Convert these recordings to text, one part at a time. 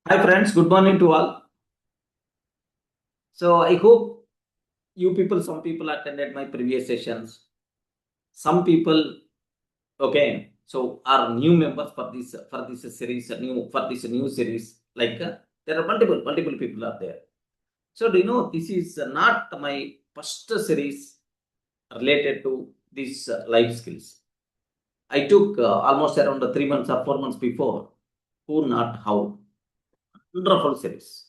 Hi friends, good morning to all. So I hope some people attended my previous sessions. Some people, okay, so are new members for this series, new series. There are multiple people are there. So do you know this is not my first series related to these life skills. I took almost around 3 months or 4 months before. Who not how? Wonderful series.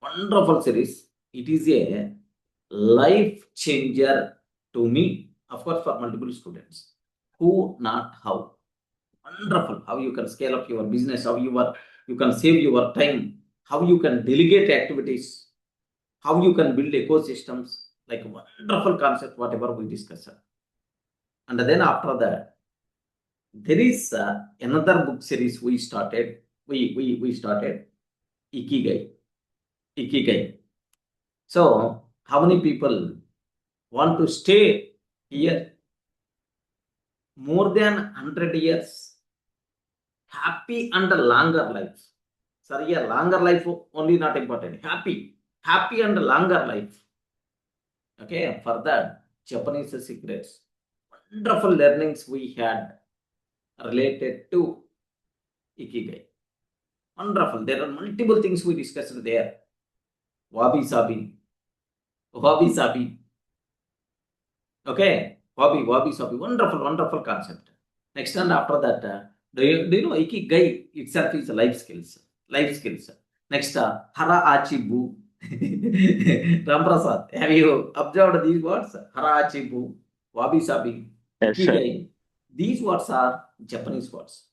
Wonderful series. It is a life changer to me, of course, for multiple students. Who, not how. Wonderful. How you can scale up your business, you can save your time, how you can delegate activities, how you can build ecosystems, like wonderful concept, whatever we discussed. And then after that, there is another book series we started. We started Ikigai. Ikigai. So, how many people want to stay here more than 100 years? Happy and longer life. Sorry, yeah, longer life only not important. Happy and longer life. Okay, for that, Japanese secrets. Wonderful learnings we had related to Ikigai. Wonderful. There are multiple things we discussed there. Wabi sabi. Wabi sabi. Okay, wabi sabi. Wonderful concept. Next and after that, do you know Ikigai itself is life skills. Life skills. Next, hara achi bu. Ramprasad, have you observed these words? Hara achi bu, wabi sabi, Yes, sir. Ikigai. These words are Japanese words.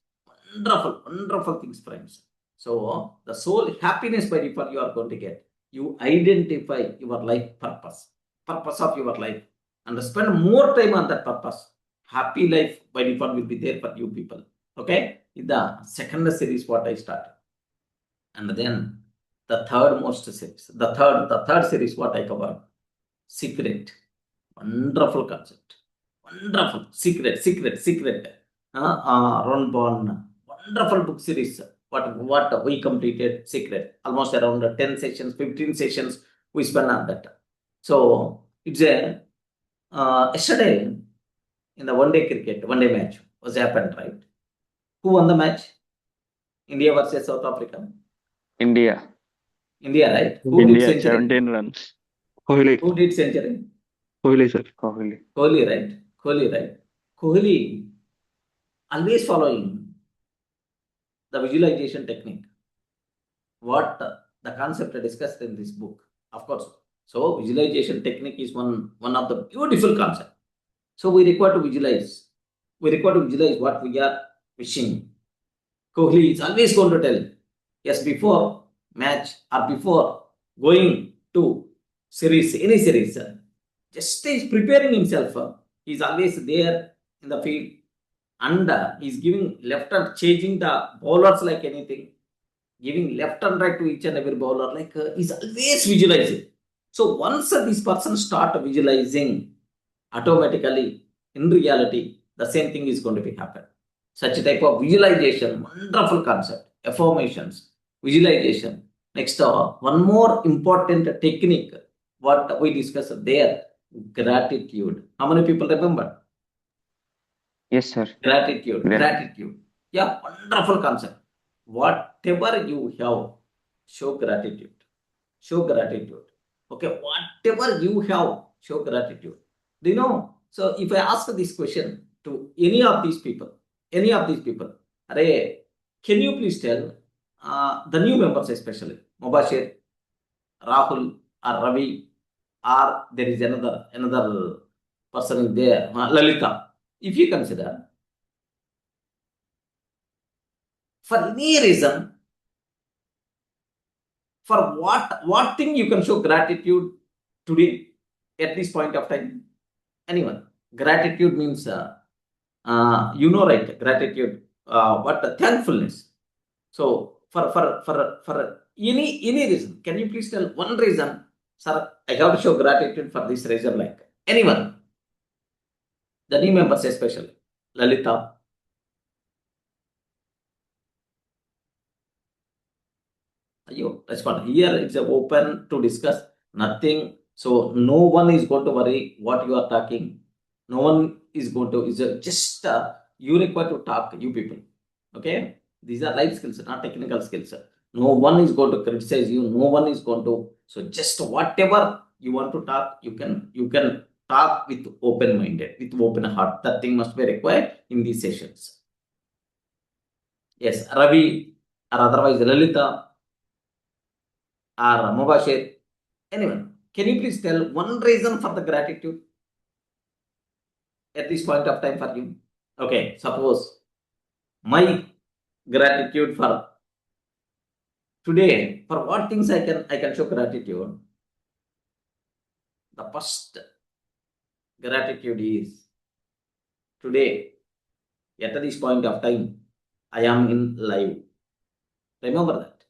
Wonderful things, friends. So the soul happiness by default you are going to get. You identify your life purpose of your life, and spend more time on that purpose. Happy life by default will be there for you people. Okay, in the second series what I started, and then the third most series, the third series what I covered, secret. Wonderful concept. Wonderful secret. Ron Bon. Wonderful book series. What we completed secret. Almost around 10 sessions, 15 sessions we spent on that. So it's a yesterday in the one day match was happened, right? Who won the match? India versus South Africa. India. India, right? Who did India, century? 17 runs. Kohli, Who did century? Kohli sir. Kohli. Kohli, right? Kohli, right? Kohli always following the visualization technique. What the concept discussed in this book, of course. So visualization technique is one of the beautiful concept. So we require to visualize. We require to visualize what we are wishing. Kohli is always going to tell, yes, before match or before going to series, any series, just is preparing himself. He's always there in the field, and he's giving left and changing the bowlers like anything, giving left and right to each and every bowler, like he's always visualizing. So once this person start visualizing, automatically in reality the same thing is going to be happen. Such a type of visualization, wonderful concept, affirmations, visualization. Next, one more important technique what we discussed there, gratitude. How many people remember? Yes, sir. Great. Gratitude. Yeah, wonderful concept. Whatever you have, show gratitude. Show gratitude. Okay, whatever you have, show gratitude. Do you know? So if I ask this question to any of these people, Array, can you please tell the new members especially, Mubashir, Rahul, or Ravi, or there is another person there, Lalita. If you consider, for any reason, for what thing you can show gratitude today at this point of time? Anyone? Gratitude means right? Gratitude, what thankfulness. So for any reason, can you please tell one reason, sir? I have to show gratitude for this reason. Like anyone, the new members especially, Lalita. respond. Here it's open to discuss, nothing. So no one is going to worry what you are talking. No one is going to, just you require to talk, you people. Okay, these are life skills, not technical skills. No one is going to criticize you. No one is going to. So just whatever you want to talk, you can talk with open minded, with open heart. That thing must be required in these sessions. Yes, Ravi or otherwise Lalita or Mubashir. Anyone, can you please tell one reason for the gratitude at this point of time for you? Okay, suppose my gratitude for today, for what things I can show gratitude. The first gratitude is today, at this point of time, I am in live. Remember that.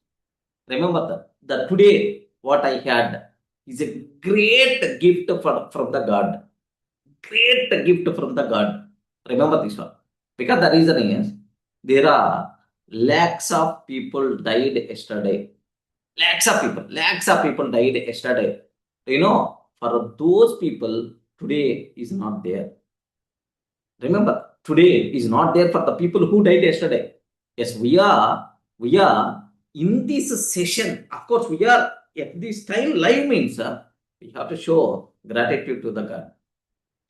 Remember that today what I had is a great gift from the God. Great gift from the God. Remember this one. Because the reason is, there are lakhs of people died yesterday. Lakhs of people died yesterday. You know, for those people, today is not there. Remember, today is not there for the people who died yesterday. Yes, we are in this session. Of course, we are at this time live means we have to show gratitude to the God.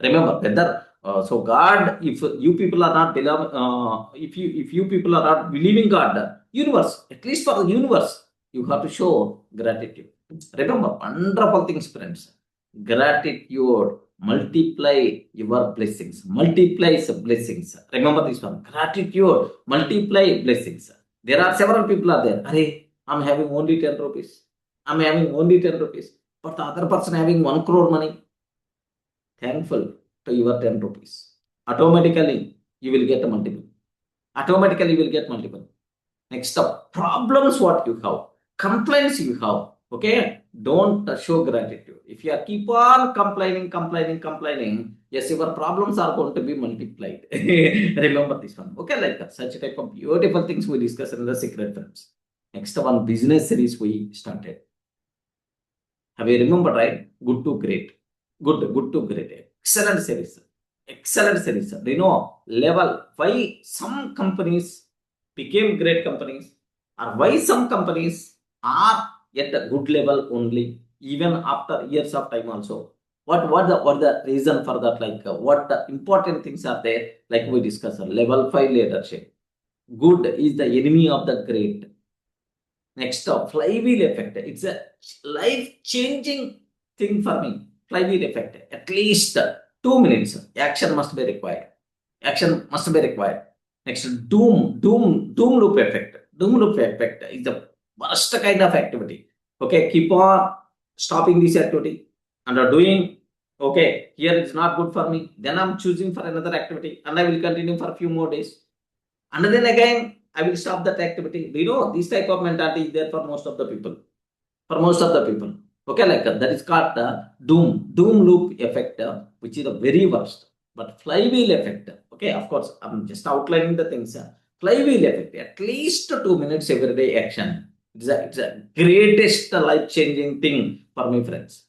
Remember, whether so God, if you people are not if you people are not believing God, universe, at least for the universe, you have to show gratitude. Remember, wonderful things, friends. Gratitude multiply your blessings. Multiplies blessings. Remember this one. Gratitude multiply blessings. There are several people are there. Arey, I'm having only 10 rupees. I'm having only 10 rupees. But the other person having 1 crore money. Thankful to your 10 rupees. Automatically, you will get a multiple. Automatically, you will get multiple. Next up, problems what you have. Complaints you have. Okay, don't show gratitude. If you keep on complaining, yes, your problems are going to be multiplied. Remember this one. Okay, like that. Such type of beautiful things we discuss in the secret friends. Next one, business series we started. Have you remembered, right? Good to great. Good to great. Excellent series. Excellent series. Do you know level why some companies became great companies, or why some companies are at a good level only, even after years of time also. What the reason for that? Like what the important things are there? Like we discussed, level 5 leadership. Good is the enemy of the great. Next up, flywheel effect. It's a life-changing thing for me. Flywheel effect. At least 2 minutes. Action must be required. Action must be required. Next, doom loop effect. Doom loop effect is the worst kind of activity. Okay, keep on stopping this activity and are doing. Okay, here it's not good for me. Then I'm choosing for another activity and I will continue for a few more days. And then again, I will stop that activity. Do you know this type of mentality is there for most of the people? For most of the people. Okay, like that is called the doom loop effect, which is the very worst. But flywheel effect, okay, of course, I'm just outlining the things. Flywheel effect, at least 2 minutes everyday action. It's a greatest life-changing thing for my friends.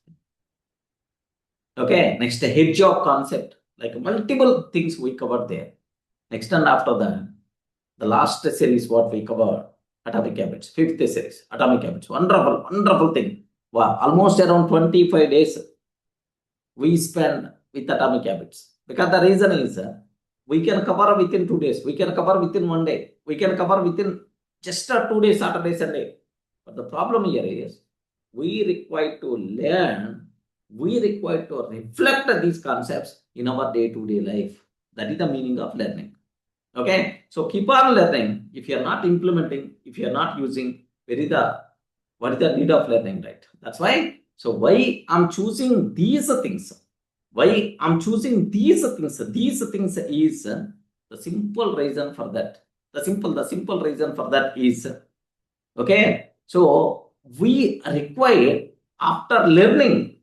Okay, next, the hedgehog concept. Like multiple things we covered there. Next, and after that, the last series what we covered, atomic habits. 5th series, atomic habits. Wonderful thing. Wow, almost around 25 days we spend with atomic habits. Because the reason is, we can cover within 2 days. We can cover within 1 day. We can cover within just 2 days, Saturday, Sunday. But the problem here is, we require to learn, we require to reflect these concepts in our day-to-day life. That is the meaning of learning. Okay, so keep on learning. If you are not implementing, if you are not using, what is the need of learning, right? That's why. So why I'm choosing these things? Why I'm choosing these things? These things is the simple reason for that. The simple reason for that is, okay. So we require, after learning,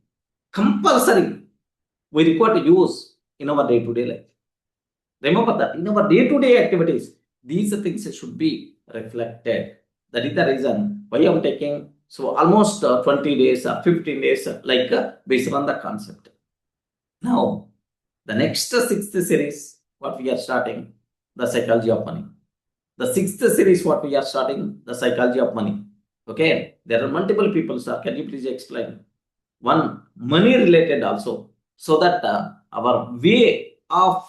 compulsory, we require to use in our day-to-day life. Remember that in our day-to-day activities, these things should be reflected. That is the reason why I'm taking So almost 20 days or 15 days, like based on the concept. Now, the next sixth series, what we are starting, the psychology of money. The sixth series, what we are starting, the psychology of money. Okay, there are multiple people, sir. Can you please explain? One, money related also, so that our way of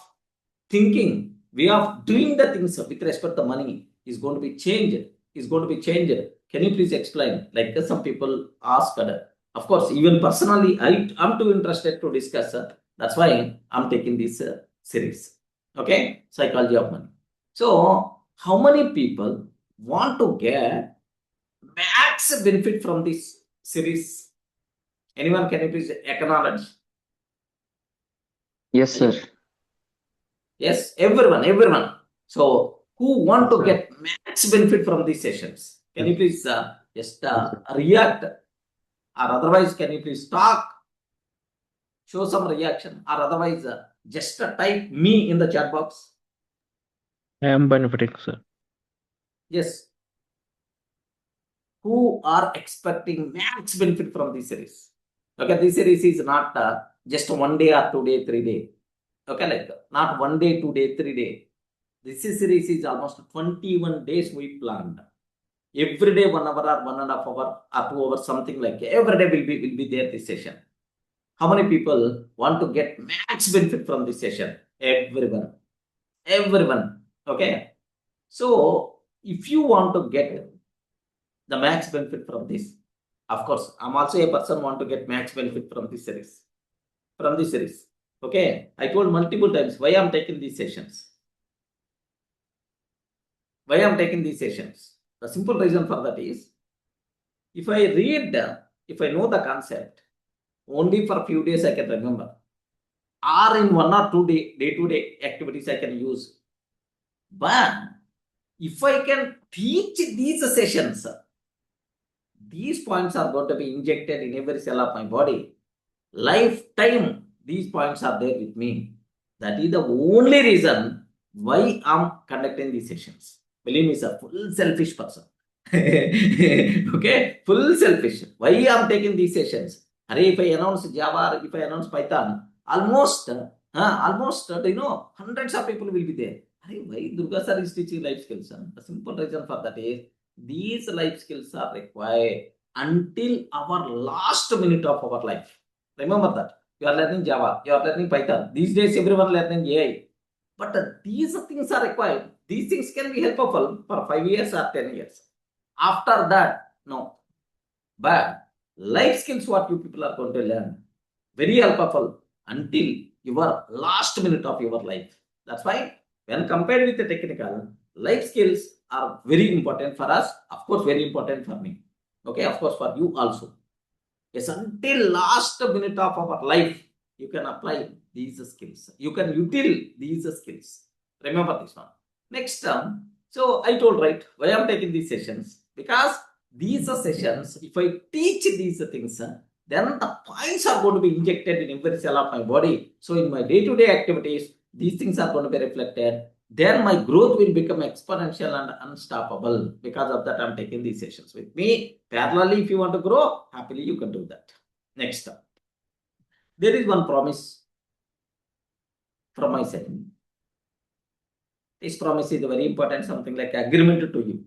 thinking, way of doing the things with respect to money is going to be changed. Is going to be changed. Can you please explain? Like some people asked. Of course, even personally, I'm too interested to discuss. That's why I'm taking this series. Okay, psychology of money. So, how many people want to get max benefit from this series? Anyone, can you please acknowledge? Yes, sir. Yes, everyone. So, who want to get max benefit from these sessions? Can you please just react, or otherwise, can you please talk, show some reaction, or otherwise, just type me in the chat box. I am benefiting, sir. Yes. Who are expecting max benefit from this series? Okay, this series is not just 1 day or 2 day, 3 day. Okay, like not 1 day, 2 day, 3 day. This series is almost 21 days we planned. Every day 1 hour or 1.5 hour or 2 hours, something like every day will be there this session. How many people want to get max benefit from this session? Everyone. Okay. So if you want to get the max benefit from this, of course, I'm also a person want to get max benefit from this series. Okay, I told multiple times why I'm taking these sessions. The simple reason for that is, if I know the concept, only for a few days I can remember, or in 1 or 2 day-to-day activities I can use. But if I can teach these sessions, these points are going to be injected in every cell of my body. Lifetime, these points are there with me. That is the only reason why I'm conducting these sessions. Believe me, sir, full selfish person. Okay, full selfish. Why I'm taking these sessions? If I announce Java, if I announce Python, almost hundreds of people will be there. Why Durga sir is teaching life skills? The simple reason for that is, these life skills are required until our last minute of our life. Remember that. You are learning Java, you are learning Python. These days, everyone learning AI. But these things are required. These things can be helpful for 5 years or 10 years. After that, no. But life skills, what you people are going to learn, very helpful until your last minute of your life. That's why when compared with the technical, life skills are very important for us. Of course, very important for me. Okay, of course, for you also. Yes, until last minute of our life, you can apply these skills. You can utilize these skills. Remember this one. Next term. So I told, right, why I'm taking these sessions? Because these sessions, if I teach these things, then the points are going to be injected in every cell of my body. So in my day-to-day activities, these things are going to be reflected. Then my growth will become exponential and unstoppable. Because of that, I'm taking these sessions with me. Parallelly, if you want to grow, happily you can do that. Next up. There is one promise from my side. This promise is very important, something like agreement to you.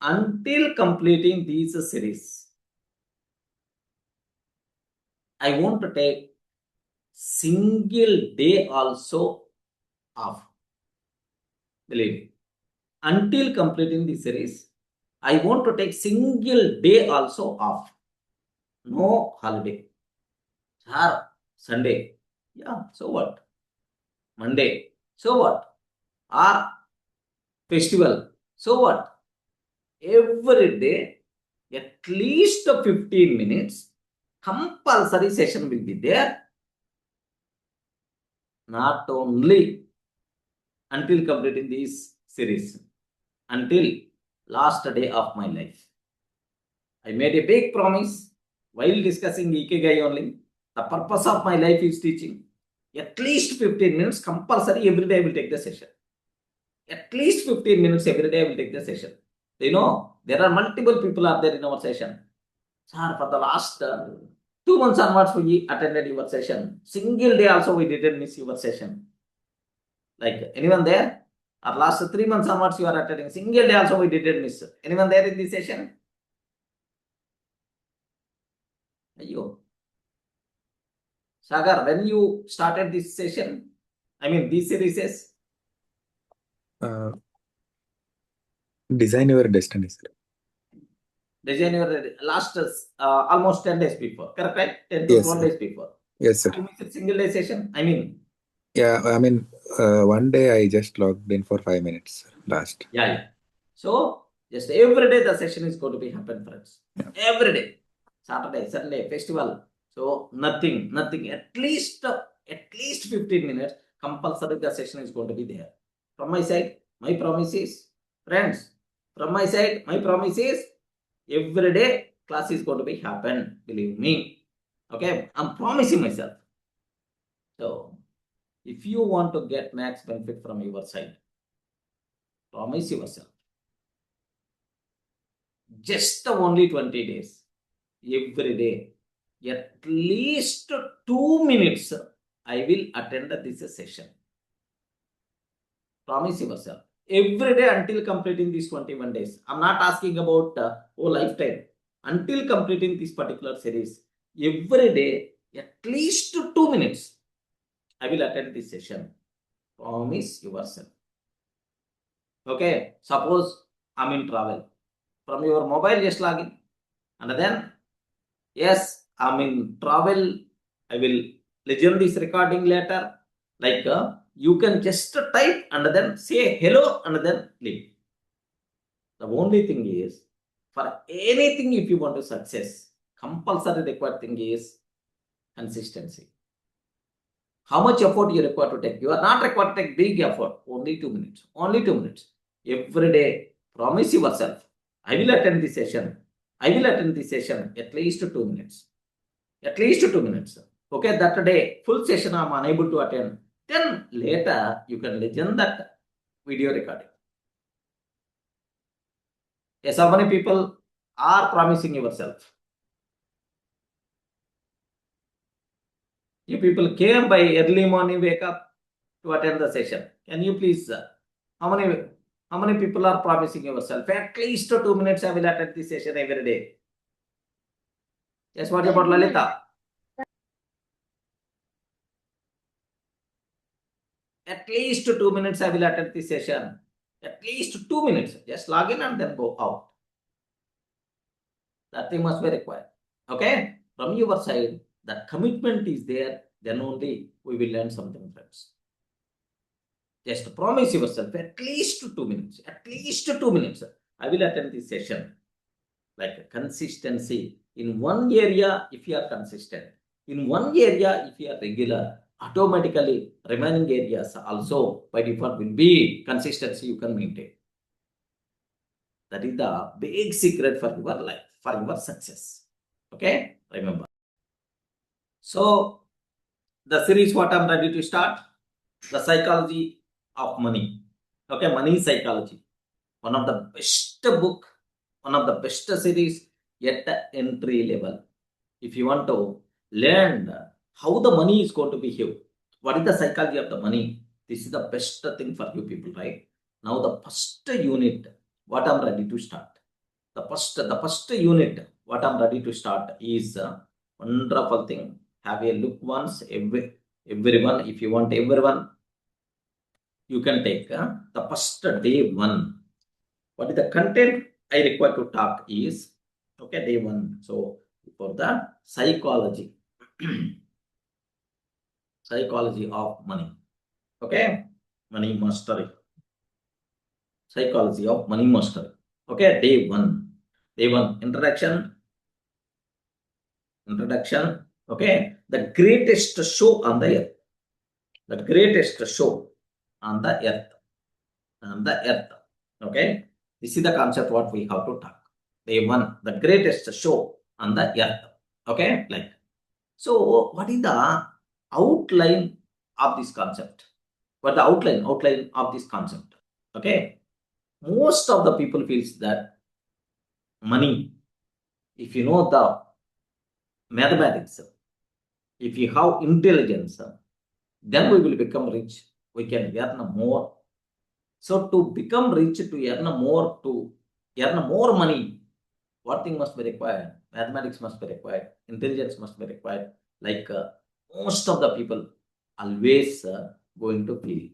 Until completing these series, I want to take single day also off. Believe me. Until completing the series, I want to take single day also off. No holiday. Sir, Sunday. Yeah, so what? Monday. So what? Or festival. So what? Every day, at least 15 minutes, compulsory session will be there. Not only until completing this series, until last day of my life. I made a big promise while discussing Ikigai only. The purpose of my life is teaching. At least 15 minutes compulsory every day I will take the session. At least 15 minutes every day I will take the session. You know, there are multiple people are there in our session. Sir, for the last 2 months onwards, we attended your session. Single day also we didn't miss your session. Like, anyone there? Or last 3 months onwards you are attending. Single day also we didn't miss. Anyone there in this session? Ayyo. Sagar, when you started this session, I mean these series, Design your destiny, sir. design your last almost 10 days before, correct? Right? 10 to Yes, 12 sir. days before. Yes, sir. You missed a single day session? I mean, Yeah, I mean, one day I just logged in for 5 minutes, sir, last. yeah. So, just every day the session is going to be happen, friends. Yeah. Every day. Saturday, Sunday, festival. So, nothing. At least 15 minutes, compulsory the session is going to be there. From my side, my promise is, friends, from my side, my promise is, every day class is going to be happen, believe me. Okay, I'm promising myself. So, if you want to get max benefit from your side, promise yourself. Just only 20 days, every day, at least 2 minutes, I will attend this session. Promise yourself. Every day until completing these 21 days. I'm not asking about whole lifetime. Until completing this particular series, every day, at least 2 minutes, I will attend this session. Promise yourself. Okay, suppose I'm in travel. From your mobile, just log in. And then, yes, I'm in travel. I will listen this recording later. Like, you can just type and then say hello and then leave. The only thing is, for anything, if you want to success, compulsory required thing is consistency. How much effort you require to take? You are not required to take big effort. Only 2 minutes. Only 2 minutes. Every day, promise yourself, I will attend this session. I will attend this session at least 2 minutes. At least 2 minutes. Okay, that day, full session I am unable to attend. Then later, you can listen that video recording. Yes, how many people are promising yourself? You people came by early morning, wake up to attend the session. Can you please, how many people are promising yourself? At least 2 minutes I will attend this session every day. Yes, what about Lalita? At least 2 minutes I will attend this session. At least 2 minutes. Just log in and then go out. That thing must be required. Okay? From your side, that commitment is there, then only we will learn something, friends. Just promise yourself at least 2 minutes. At least 2 minutes. I will attend this session. Like consistency. In one area, if you are consistent. In one area, if you are regular, automatically remaining areas also by default will be consistency you can maintain. That is the big secret for your life, for your success. Okay, remember. So, the series what I'm ready to start, the psychology of money. Okay, money psychology. One of the best book, one of the best series at the entry level. If you want to learn how the money is going to behave, what is the psychology of the money, this is the best thing for you people, right? Now the first unit, what I'm ready to start. The first unit, what I'm ready to start is a wonderful thing. Have a look once, everyone, if you want everyone, you can take the first day 1. What is the content I require to talk is, okay, day 1. So, for the psychology, psychology of money, okay, money mastery, psychology of money mastery, okay, day 1, introduction, okay, the greatest show on the earth, okay, this is the concept what we have to talk. Day 1, the greatest show on the earth, okay, like, so what is the outline of this concept? What the outline of this concept? Okay, most of the people feels that money, if you know the mathematics, if you have intelligence, then we will become rich. We can earn more. So to become rich, to earn more money, what thing must be required? Mathematics must be required. Intelligence must be required. Like most of the people always going to fail.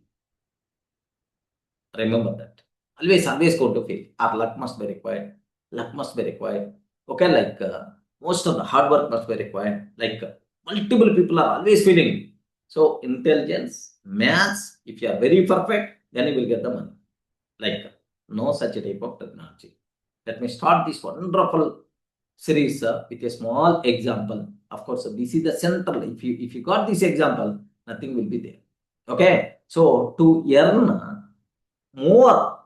Remember that. Always going to fail. Our luck must be required. Luck must be required. Okay, like most of the hard work must be required. Like multiple people are always failing. So intelligence, maths, if you are very perfect, then you will get the money. Like no such type of technology. Let me start this wonderful series with a small example. Of course, this is the central. If you got this example, nothing will be there. Okay, so to earn more,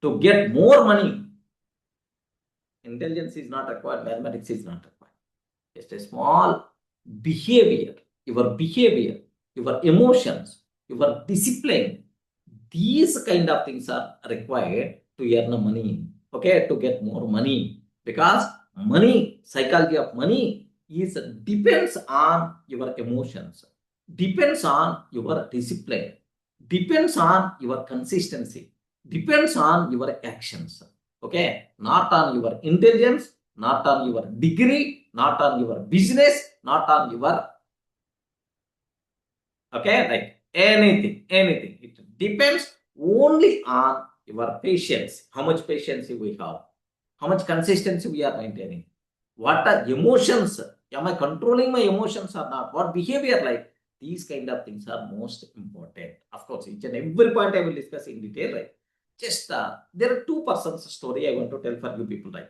to get more money, intelligence is not required, mathematics is not required. Just a small behavior, your emotions, your discipline, these kind of things are required to earn money, okay, to get more money. Because money, psychology of money is depends on your emotions, depends on your discipline, depends on your consistency, depends on your actions, okay, not on your intelligence, not on your degree, not on your business, not on your, okay, like anything. It depends only on your patience. How much patience we have, how much consistency we are maintaining, what are emotions, am I controlling my emotions or not, what behavior like. These kind of things are most important. Of course, each and every point I will discuss in detail, right? Just there are two persons story I want to tell for you people, right?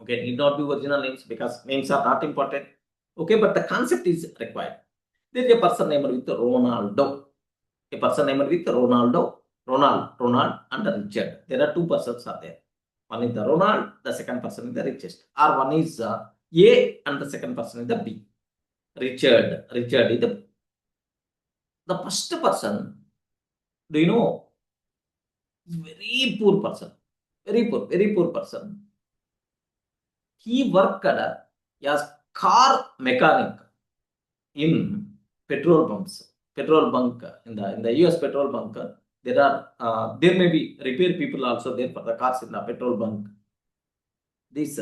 Okay, need not be original names because names are not important. Okay, but the concept is required. There is a person named with Ronaldo. A person named with Ronaldo, Ronald, and Richard. There are two persons are there. One is the Ronald, the second person is the richest. Or one is A and the second person is the B. Richard is the first person. Do you know? Very poor person. Very poor person. He worked as car mechanic in petrol bunk in the US petrol bunk. There may be repair people also there for the cars in the petrol bunk. This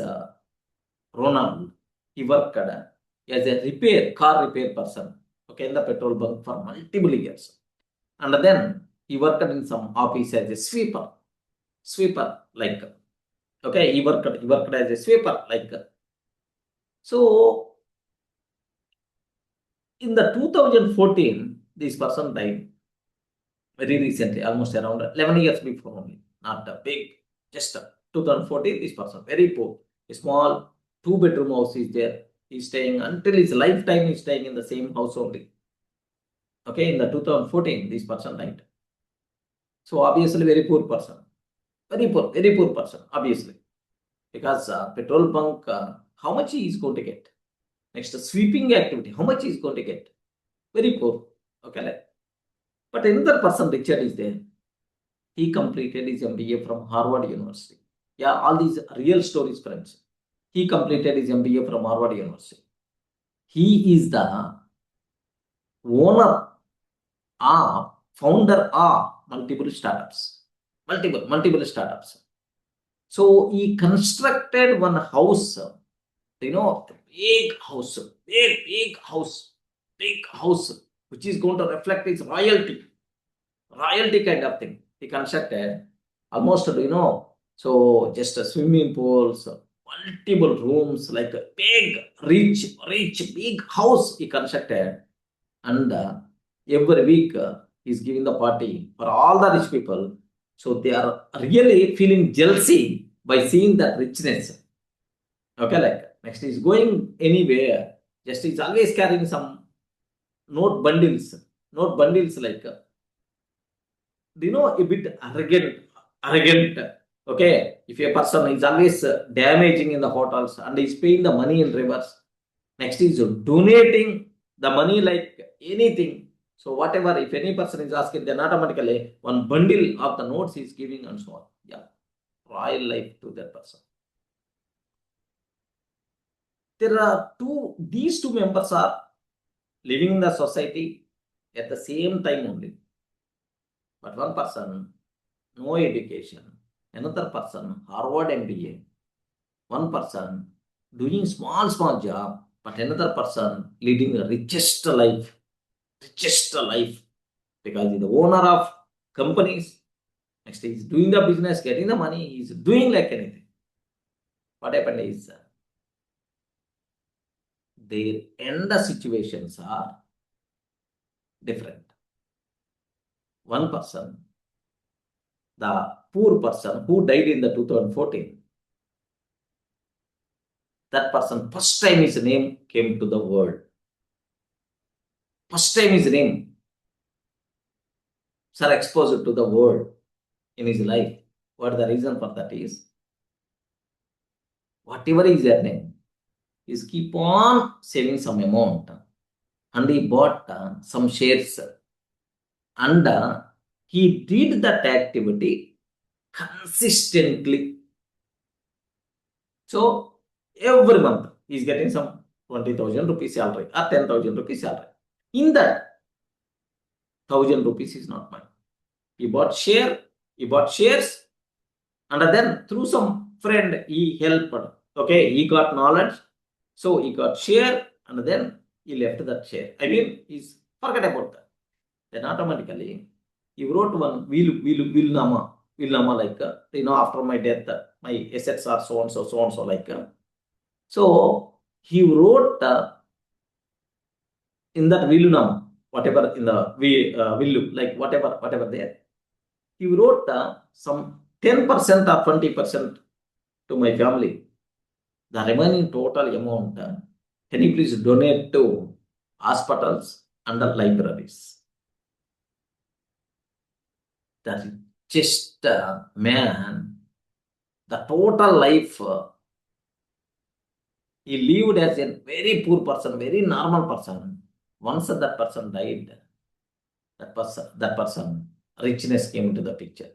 Ronald, he worked as a car repair person, okay, in the petrol bunk for multiple years, and then he worked in some office as a sweeper, like, okay, he worked as a sweeper, like. So in the 2014, this person died very recently, almost around 11 years before only. Not a big, just 2014, this person, very poor. A small 2-bedroom house is there. He's staying until his lifetime, he's staying in the same house only. Okay, in the 2014, this person died. So obviously very poor person. Very poor person, obviously. Because petrol bunk, how much he is going to get? Next, sweeping activity, how much he is going to get? Very poor. Okay, but another person, Richard, is there. He completed his MBA from Harvard University. Yeah, all these real stories, friends. He completed his MBA from Harvard University. He is the owner or founder of multiple startups. Multiple startups. So he constructed one house, big house, which is going to reflect his royalty kind of thing. He constructed almost, so just a swimming pools, multiple rooms, like a big, rich, big house he constructed. And every week he's giving the party for all the rich people. So they are really feeling jealousy by seeing that richness. Okay, like next he's going anywhere. Just he's always carrying some note bundles, like, a bit arrogant. Okay, if a person is always damaging in the hotels and is paying the money in reverse, next is donating the money like anything. So whatever, if any person is asking, then automatically one bundle of the notes is giving and so on. Yeah. royal life to that person. There are these two members are living in the society at the same time only. But one person, no education. Another person, Harvard MBA. One person doing small job, but another person leading the richest life, because he's the owner of companies. Next, he's doing the business, getting the money, he's doing like anything. What happened is their end situations are different. One person, the poor person who died in the 2014, that person, first time his name came to the world. First time his name, sir, exposed to the world in his life. What the reason for that is, whatever is their name, is keep on saving some amount, and he bought some shares, and he did that activity consistently. So every month he is getting some 20,000 rupees salary or 10,000 rupees salary. In that, 1,000 rupees is not mine. He bought shares, and then through some friend he helped. Okay, he got knowledge, so he got share, and then he left that share. I mean, he's forget about that. Then automatically he wrote one will nama, like after my death, my assets are so and so like. So he wrote in that will nama, whatever in the will like whatever there. He wrote some 10% or 20% to my family. The remaining total amount, can you please donate to hospitals and the libraries? That just man, the total life he lived as a very poor person, very normal person. Once that person died, that person richness came into the picture.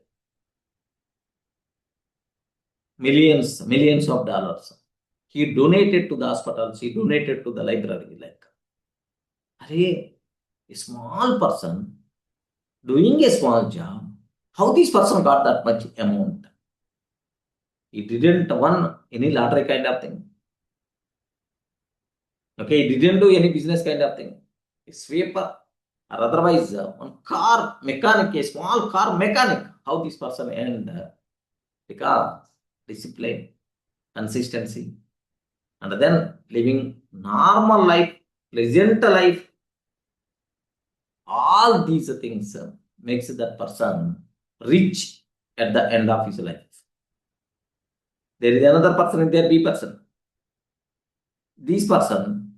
Millions of dollars. He donated to the hospitals, he donated to the library. Like, a small person doing a small job, how this person got that much amount? He didn't won any lottery kind of thing. Okay, he didn't do any business kind of thing. A sweeper, or otherwise one car mechanic, a small car mechanic. How this person earned? Because discipline, consistency, and then living normal life, pleasant life. All these things makes that person rich at the end of his life. There is another person in there, B person. This person,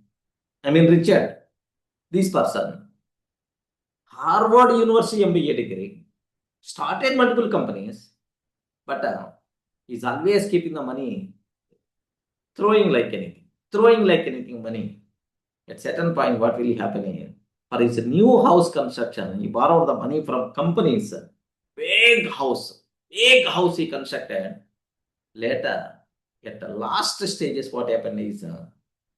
Richard, this person, Harvard University MBA degree, started multiple companies, but he's always keeping the money, throwing like anything money. At certain point, what will happen here? For his new house construction, he borrowed the money from companies. Big house he constructed. Later, at the last stages, what happened is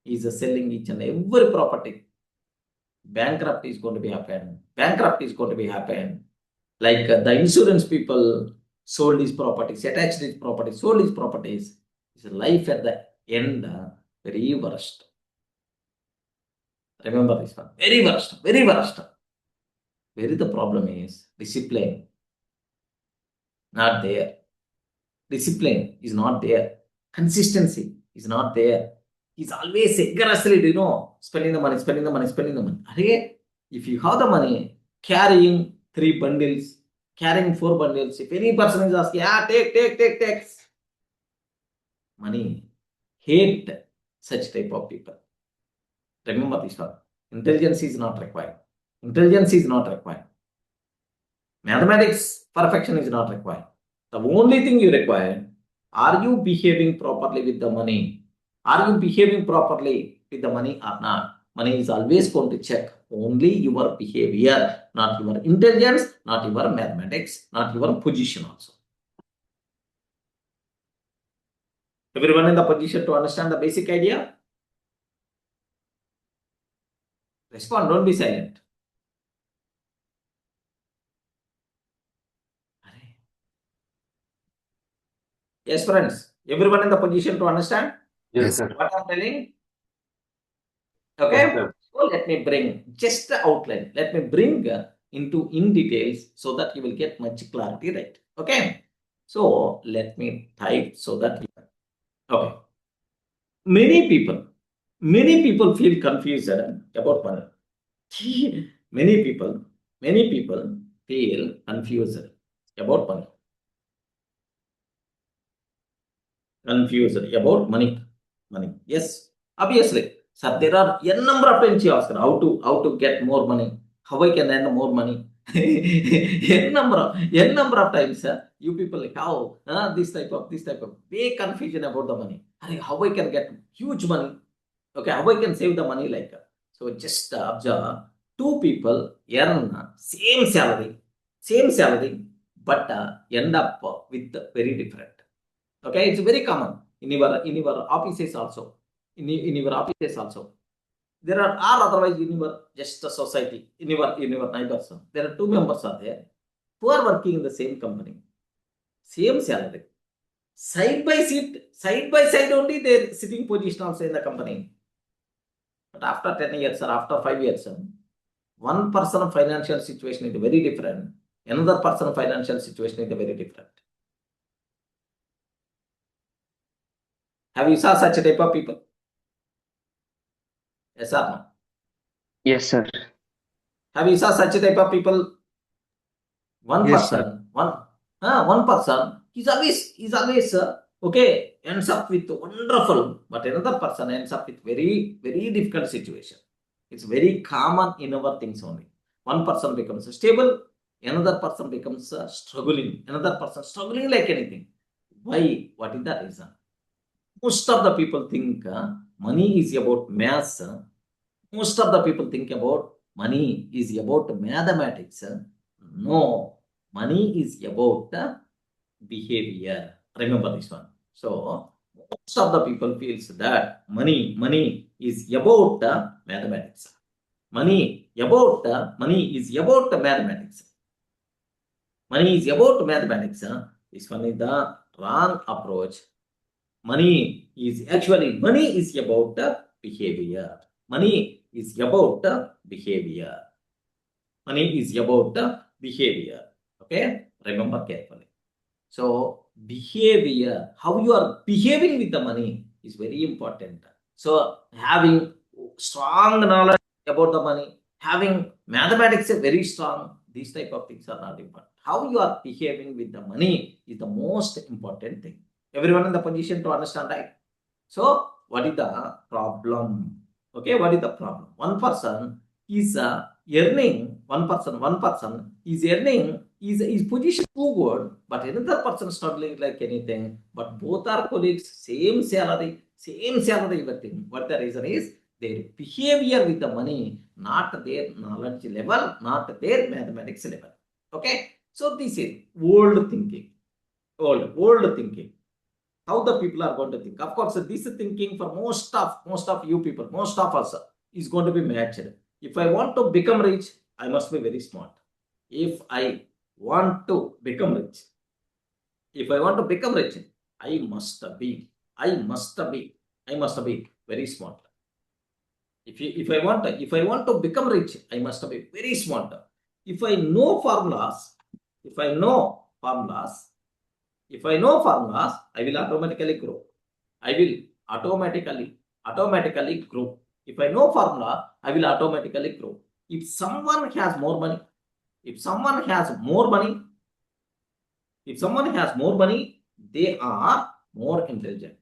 he's selling each and every property. Bankrupt is going to be happen. Like the insurance people sold his properties, attached his properties, sold his properties. His life at the end, very worst. Remember this one. Very worst. Where the problem is? Discipline. Not there. Discipline is not there. Consistency is not there. He's always aggressively, spending the money. If you have the money, carrying 3 bundles, carrying 4 bundles, if any person is asking, take. Money. Hate such type of people. Remember this one. Intelligence is not required. Mathematics perfection is not required. The only thing you require, are you behaving properly with the money? Are you behaving properly with the money or not? Money is always going to check only your behavior, not your intelligence, not your mathematics, not your position also. Everyone in the position to understand the basic idea? Respond, don't be silent. Yes, friends. Everyone in the position to understand Yes, sir. what I'm telling? Yes, Okay. sir. So let me bring just the outline. Let me bring in details so that you will get much clarity, right? Okay. So let me type so that you can. Okay. Many people feel confused about money. many people feel confused about money. Confused about money. Yes, obviously. So there are n number of times you ask how to get more money, how I can earn more money. n number of times you people like how this type of big confusion about the money. How I can get huge money. Okay, how I can save the money like so just observe two people earn same salary, but end up with very different. Okay, it's very common in your offices also. In your offices also. There are otherwise in your just a society, in your neighbors. There are two members are there who are working in the same company, same salary. Side by side only they're sitting position also in the company. But after 10 years or after 5 years, one person financial situation is very different. Another person financial situation is very different. Have you saw such a type of people? Yes or no? Yes, sir. Have you saw such a type of people? One Yes, sir. person, one person is always okay, ends up with wonderful, but another person ends up with very, very difficult situation. It's very common in our things only. One person becomes stable, another person becomes struggling, another person struggling like anything. Why? What is the reason? Most of the people think money is about maths. Most of the people think about money is about mathematics. No, money is about behavior. Remember this one. So most of the people feels that money is about mathematics. Money is about mathematics. Money is about mathematics. This one is the wrong approach. Money is about behavior. Money is about behavior. Money is about behavior. Okay, remember carefully. So behavior, how you are behaving with the money is very important. So having strong knowledge about the money, having mathematics very strong, these type of things are not important. How you are behaving with the money is the most important thing. Everyone in the position to understand, right? So what is the problem? Okay, what is the problem? One person is earning, one person is earning, is position too good, but another person struggling like anything, but both are colleagues, same salary, everything. What the reason is? Their behavior with the money, not their knowledge level, not their mathematics level. Okay, so this is old thinking. Old thinking. How the people are going to think. Of course, this thinking for most of you people, most of us is going to be matched. If I want to become rich, I must be very smart. If I want to become rich, I must be very smart. If I want to become rich, I must be very smart. If I know formulas, I will automatically grow. If I know formula, I will automatically grow. If someone has more money, they are more intelligent.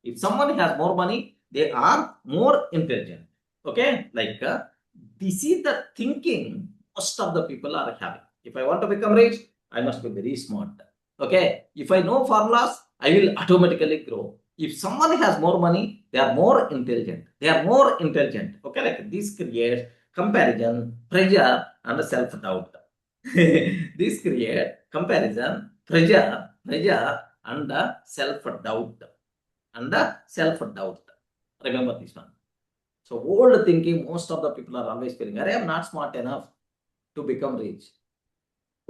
If someone has more money, they are more intelligent. Okay, like this is the thinking most of the people are having. If I want to become rich, I must be very smart. Okay, if I know formulas, I will automatically grow. If someone has more money, they are more intelligent. Okay, like this creates comparison, pressure, and self-doubt. This creates comparison, pressure, pressure and self-doubt. Remember this one. So old thinking, most of the people are always feeling, I am not smart enough to become rich.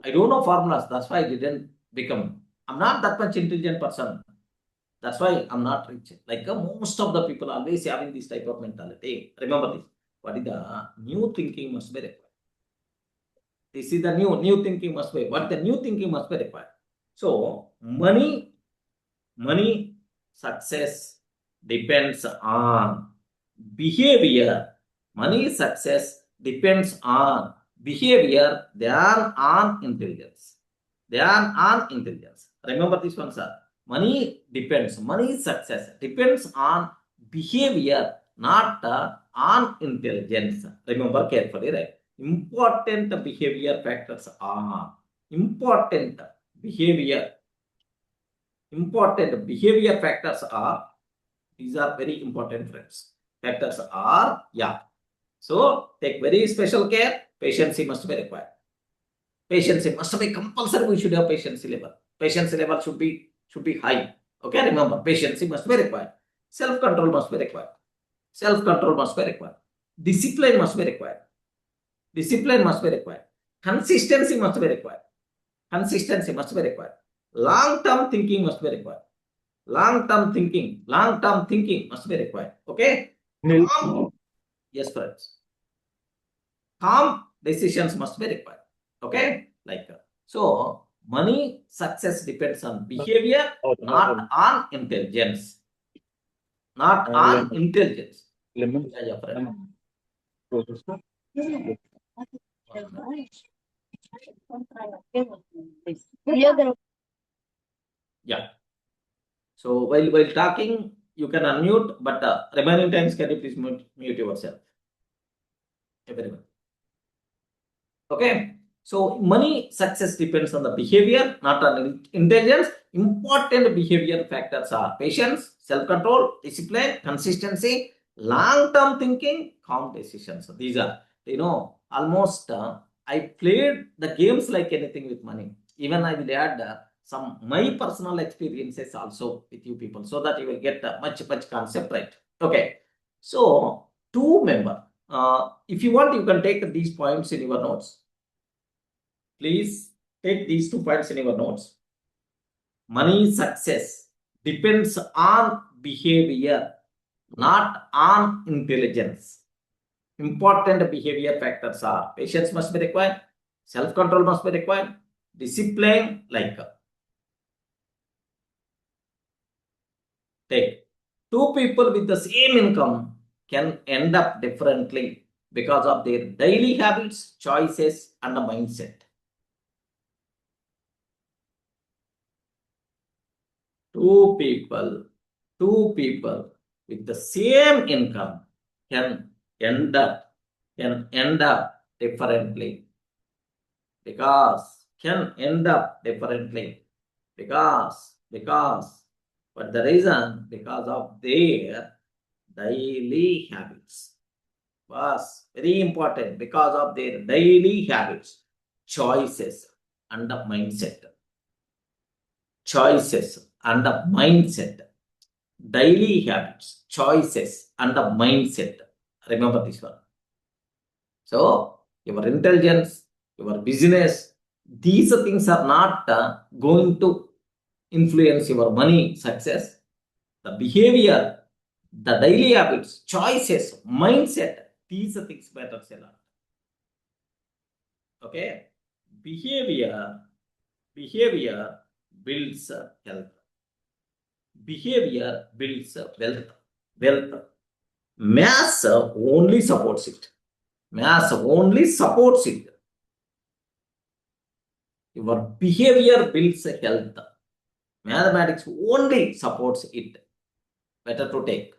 I don't know formulas, that's why I didn't become. I'm not that much intelligent person. That's why I'm not rich. Like most of the people are always having this type of mentality. Remember this. What is the new thinking must be required? This is the new thinking must be. What the new thinking must be required? So money success depends on behavior. Money success depends on behavior than on intelligence. Remember this one, sir. Money success depends on behavior, not on intelligence. Remember carefully, right? Important behavior factors are these are very important friends. Factors are, so take very special care. Patience must be required. Patience must be compulsory. We should have patience level. Patience level should be high. Okay, remember, patience must be required. Self-control must be required. Discipline must be required. Consistency must be required. Long-term thinking must be required. Long-term thinking must be required. Okay? Yes, friends. Calm decisions must be required. Okay? So money success depends on behavior, not on intelligence. Yeah, friend. Yeah. So while talking, you can unmute, but remaining times, can you please mute yourself? Everyone. Okay. So money success depends on the behavior, not on intelligence. Important behavior factors are patience, self-control, discipline, consistency, long-term thinking, calm decisions. These are, almost I played the games like anything with money. Even I will add some my personal experiences also with you people, so that you will get much concept right. Okay. So to member, if you want, you can take these points in your notes. Please take these 2 points in your notes. Money success depends on behavior, not on intelligence. Important behavior factors are patience must be required, self-control must be required, discipline, take 2 people with the same income can end up differently because of their daily habits, choices, and the mindset. 2 people with the same income can end up differently because but the reason, because of their daily habits. Was very important, because of their daily habits, choices, and the mindset. Daily habits, choices, and the mindset. Remember this one. So your intelligence, your business, these things are not going to influence your money success. The behavior, the daily habits, choices, mindset, these things matter a lot. Okay? Behavior builds health. Behavior builds wealth. Mass only supports it. Your behavior builds health. Mathematics only supports it. Better to take.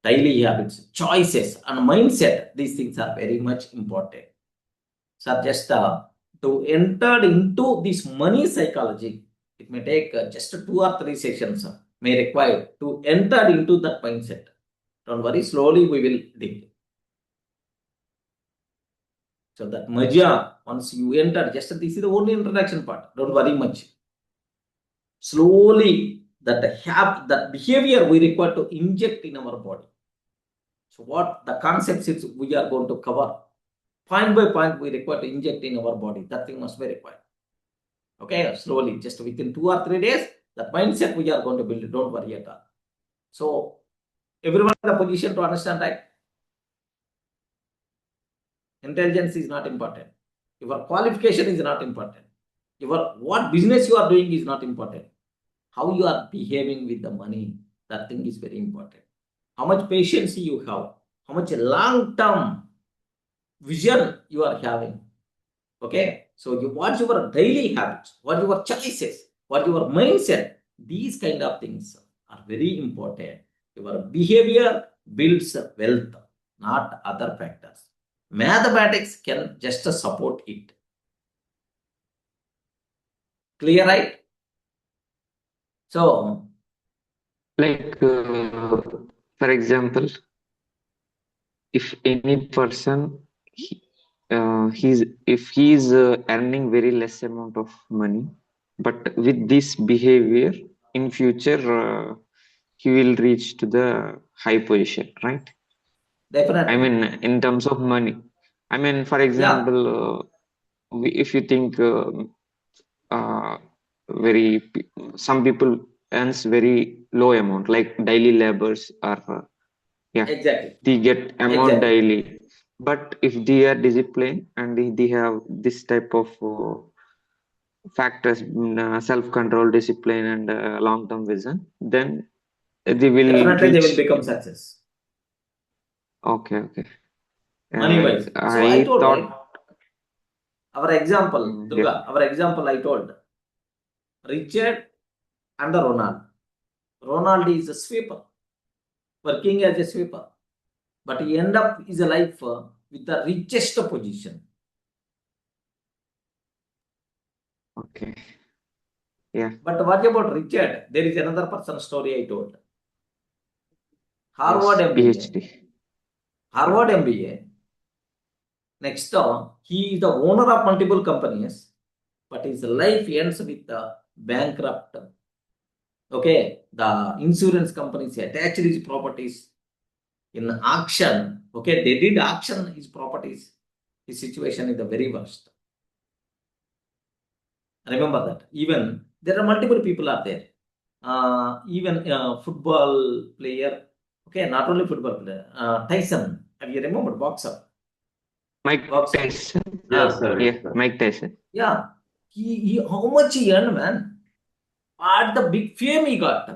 Daily habits, choices, and mindset. These things are very much important. So just to enter into this money psychology, it may take just 2 or 3 sessions may require to enter into that mindset. Don't worry, slowly we will dig. So that Maja, once you enter, just this is the only introduction part. Don't worry much. slowly that behavior we require to inject in our body. So what the concepts is we are going to cover. Point by point we require to inject in our body. That thing must be required. Okay, slowly, just within 2 or 3 days, that mindset we are going to build. Don't worry at all. So everyone in the position to understand, right? Intelligence is not important. Your qualification is not important. What business you are doing is not important. How you are behaving with the money, that thing is very important. How much patience you have, how much long-term vision you are having. Okay, so what's your daily habits, what your choices, what your mindset, these kind of things are very important. Your behavior builds wealth, not other factors. Mathematics can just support it. Clear, right? So, Like, for example, if any person if he's earning very less amount of money, but with this behavior in future, he will reach to the high position, right? I definitely, mean, in terms of money. I mean, for yeah, example, if you think uh, some people earns very low amount, like daily laborers are, yeah, exactly, they get amount exactly, daily. But if they are disciplined and if they have this type of factors, self-control, discipline, and long-term vision, then they will definitely they will reach. become success, Okay, okay. money-wise. So I I told, right, thought, our example, yeah, Durga, our example I told, Richard and Ronald. Ronald is a sweeper, working as a sweeper, but he end up his life with the richest position. okay, yeah, But what about Richard? There is another person story I told. Harvard yes, MBA. PhD. Harvard MBA. Next, he is the owner of multiple companies, but his life ends with the bankrupt. Okay, the insurance companies attached his properties in auction. Okay, they did auction his properties. His situation is the very worst. Remember that. Even there are multiple people are there. Even football player. Okay, not only football player. Tyson. Have you remembered boxer? Mike Boxer. Tyson. Yes, sir. Yeah, Yes, sir. Mike Tyson. Yeah. How much he earned, man? What the big fame he got.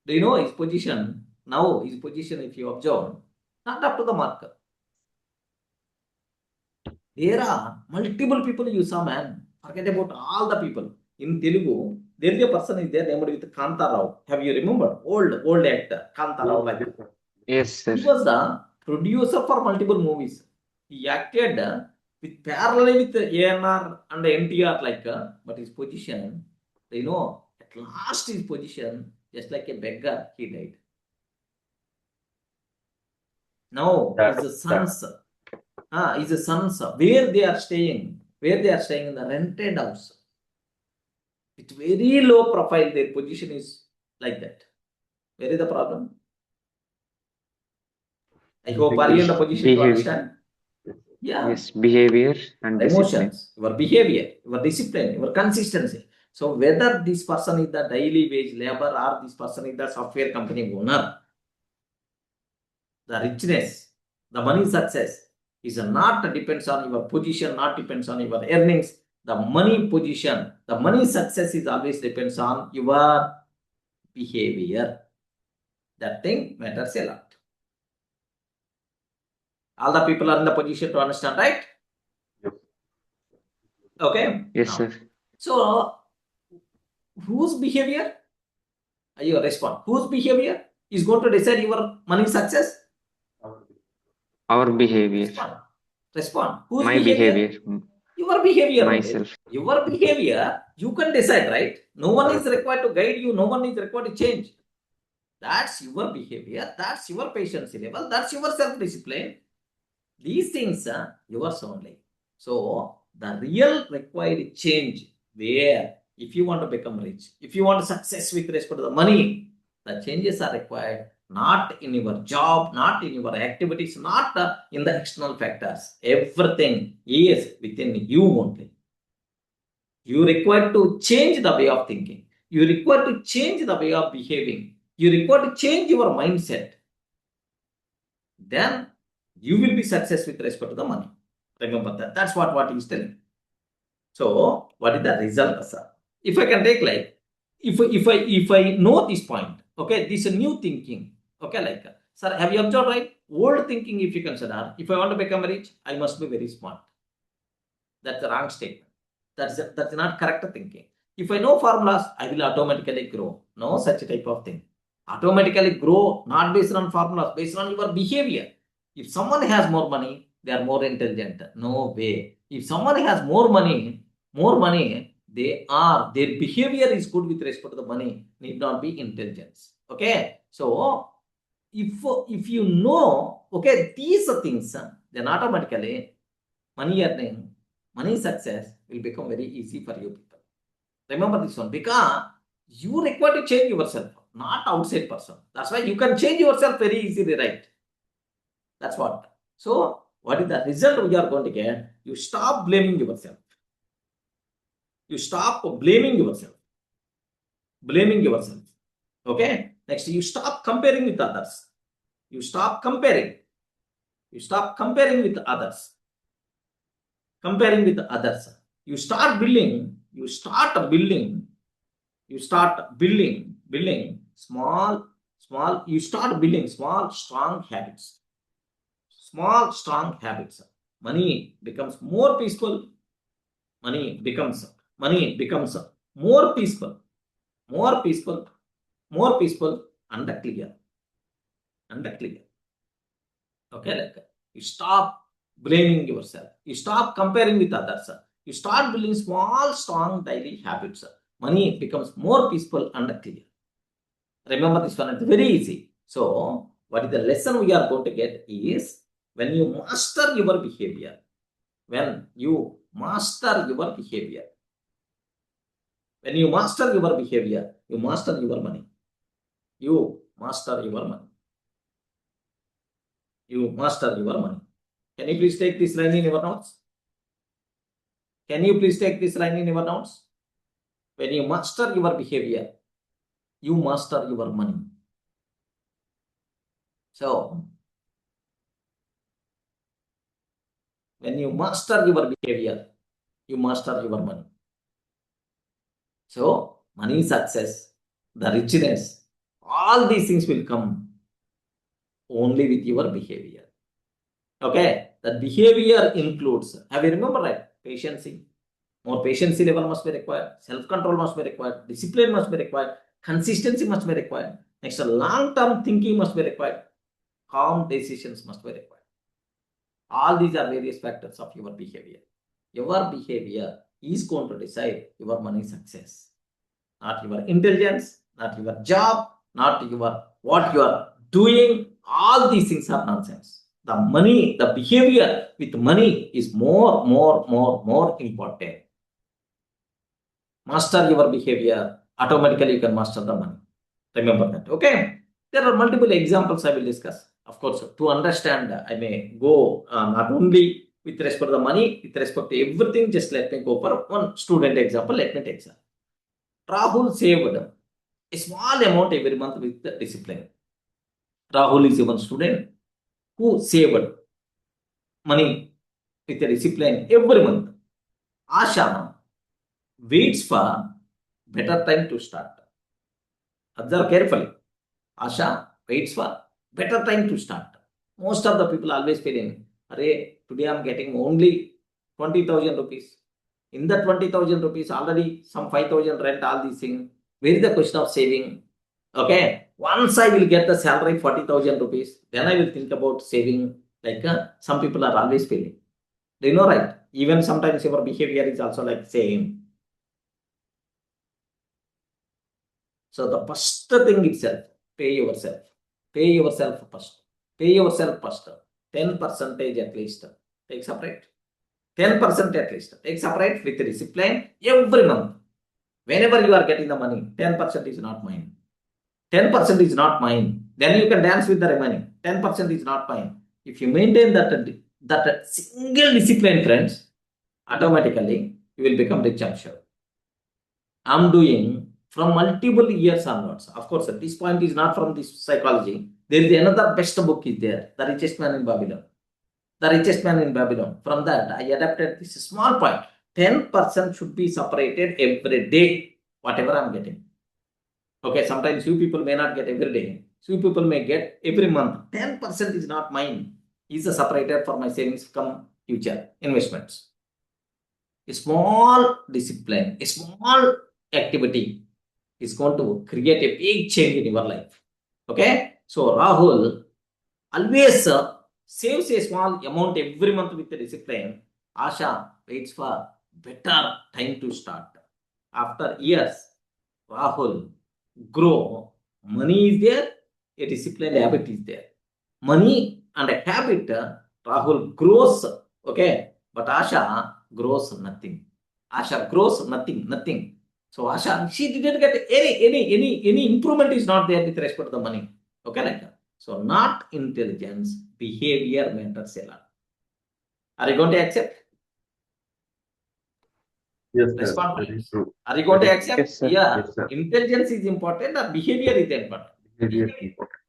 Do you know his position? Now his position, if you observe, not up to the mark. There are multiple people you saw, man. Forget about all the people. In Telugu, there is a person is there named with Kanta Rao. Have you remembered? Old actor, Kanta Rao, like Yes, sir. Yes, sir. he was the producer for multiple movies. He acted with parallel with ANR and NTR, like, but his position, at last his position, just like a beggar, he died. Now his sons, where they are staying in the rented house. With very low profile, their position is like that. Where is the problem? I hope are you in the position to Behavior. understand? Yeah. Yes, behavior and discipline. Emotions, your behavior, your discipline, your consistency. So whether this person is the daily wage labor or this person is the software company owner, the richness, the money success is not depends on your position, not depends on your earnings. The money position, the money success is always depends on your behavior. That thing matters a lot. All the people are in the position to understand, right? Yep. Okay. Yes, Now, sir. so whose behavior? You respond. Whose behavior is going to decide your money success? Our behavior. Respond. Whose My behavior. Your behavior. Myself. Your behavior, you can decide, right? No one is required to guide you. No one is required to change. That's your behavior. That's your patience level. That's your self-discipline. These things are yours only. So the real required change where if you want to become rich, if you want success with respect to the money, the changes are required not in your job, not in your activities, not in the external factors. Everything is within you only. You require to change the way of thinking. You require to change the way of behaving. You require to change your mindset. Then you will be successful with respect to the money. Remember that. That's what he is telling. So, what is the result, sir? If I can take like, if I know this point, okay, this is new thinking, okay, like, sir, have you observed, right? Old thinking, if you consider, if I want to become rich, I must be very smart. That's the wrong statement. That's not correct thinking. If I know formulas, I will automatically grow. No such type of thing. Automatically grow, not based on formulas, based on your behavior. If someone has more money, they are more intelligent. No way. If someone has more money, their behavior is good with respect to the money, need not be intelligence. Okay. So if you know, okay, these things, then automatically money earning, money success will become very easy for you people. Remember this one, because you require to change yourself, not outside person. That's why you can change yourself very easily, right? That's what. So, what is the result we are going to get? You stop blaming yourself. You stop blaming yourself. Blaming yourself. Okay? Next, you stop comparing with others. You stop comparing. You stop comparing with others. Comparing with others. You start building small, strong habits. Small, strong habits. Money becomes more peaceful. Money becomes more peaceful. More peaceful and clear. Okay, like you stop blaming yourself. You stop comparing with others. You start building small, strong daily habits. Money becomes more peaceful and clear. Remember this one, it's very easy. So, what is the lesson we are going to get is, when you master your behavior, when you master your behavior, you master your money. You master your money. You master your money. Can you please take this line in your notes? Can you please take this line in your notes? When you master your behavior, you master your money. So, when you master your behavior, you master your money. So, money, success, the richness, all these things will come only with your behavior. Okay, that behavior includes, have you remember, right? Patience. More patience level must be required, self-control must be required, discipline must be required, consistency must be required. Next, long-term thinking must be required, calm decisions must be required. All these are various factors of your behavior. Your behavior is going to decide your money success. Not your intelligence, not your job, not your what you are doing. All these things are nonsense. The money, the behavior with money is more important. Master your behavior, automatically you can master the money. Remember that. Okay. There are multiple examples I will discuss. Of course, to understand, I may go not only with respect to the money, with respect to everything. Just let me go for one student example. Let me take some. Rahul saved a small amount every month with the discipline. Rahul is one student who saved money with the discipline every month. Asha waits for better time to start. Observe carefully. Asha waits for better time to start. Most of the people always feeling, today I am getting only 20,000 rupees. In that 20,000 rupees, already some 5,000 rent, all these things. Where is the question of saving? Okay, once I will get the salary 40,000 rupees, then I will think about saving. Like some people are always feeling. Do you know, right? Even sometimes your behavior is also like same. So the first thing itself, pay yourself. Pay yourself first. Pay yourself first. 10% at least. Take separate. 10% at least. Take separate with discipline every month. Whenever you are getting the money, 10% is not mine. 10% is not mine. Then you can dance with the remaining. 10% is not mine. If you maintain that single discipline, friends, automatically you will become rich, I'm sure. I'm doing from multiple years onwards. Of course, at this point is not from this psychology. There is another best book is there, The Richest Man in Babylon. The Richest Man in Babylon. From that, I adapted this small point. 10% should be separated every day, whatever I'm getting. Okay, sometimes you people may not get every day. Few people may get every month. 10% is not mine. Is separated for my savings from future investments. A small discipline, a small activity is going to create a big change in your life. Okay, so Rahul always saves a small amount every month with the discipline. Asha waits for better time to start. After years, Rahul grow. Money is there, a disciplined habit is there. Money and a habit, Rahul grows. Okay, but Asha grows nothing. Asha grows nothing. So Asha, she didn't get any improvement is not there with respect to the money. Okay, like that. So not intelligence, behavior matters a lot. Are you going to accept? Yes, sir. Respond, That is please. true. Are you going to That is- accept? Yes, sir. Yeah. Yes, sir. Intelligence is important or behavior is important. Behavior is important.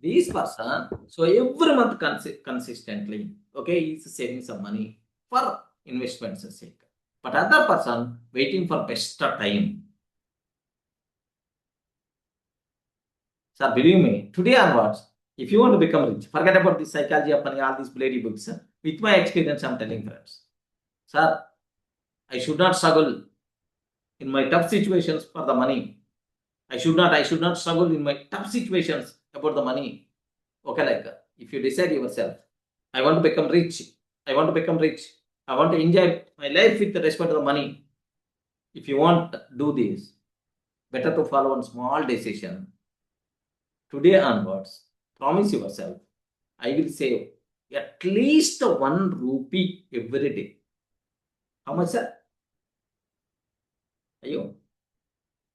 This person, so every month consistently, okay, he's saving some money for investments sake. But other person waiting for better time. Sir, believe me, today onwards, if you want to become rich, forget about the psychology of money, all these bloody books. With my experience, I'm telling friends. Sir, I should not struggle in my tough situations for the money. I should not struggle in my tough situations about the money. Okay, like if you decide yourself, I want to become rich. I want to enjoy my life with respect to the money. If you want to do this, better to follow one small decision. Today onwards, promise yourself, I will save at least 1 rupee every day. How much, sir? Ayo.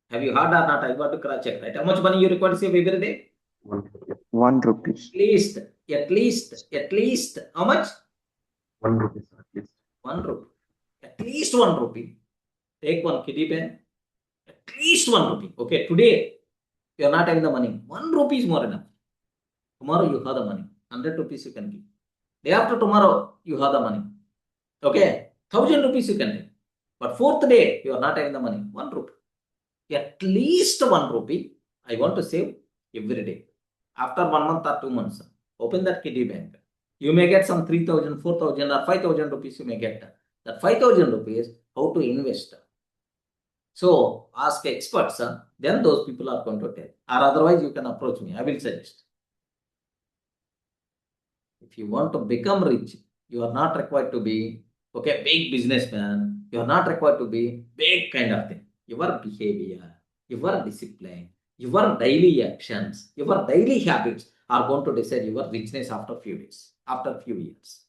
Have you heard or not? I got to cross check, right? How much money you require to save every day? 1 rupee. At least, how much? 1 rupee, sir, at least. 1 rupee. At least 1 rupee. Take one kiddie pen. At least 1 rupee. Okay, today you are not having the money. 1 rupee is more enough. Tomorrow you have the money. 100 rupees you can give. Day after tomorrow you have the money. Okay, 1000 rupees you can take. But fourth day you are not having the money. 1 rupee. At least 1 rupee I want to save every day. After 1 month or 2 months, open that kiddie bank. You may get some 3,000, 4,000 or 5,000 rupees you may get. That 5,000 rupees, how to invest? So ask experts, then those people are going to tell. Or otherwise you can approach me, I will suggest. If you want to become rich, you are not required to be, okay, big businessman. You are not required to be big kind of thing. Your behavior, your discipline, your daily actions, your daily habits are going to decide your richness after few days, after few years.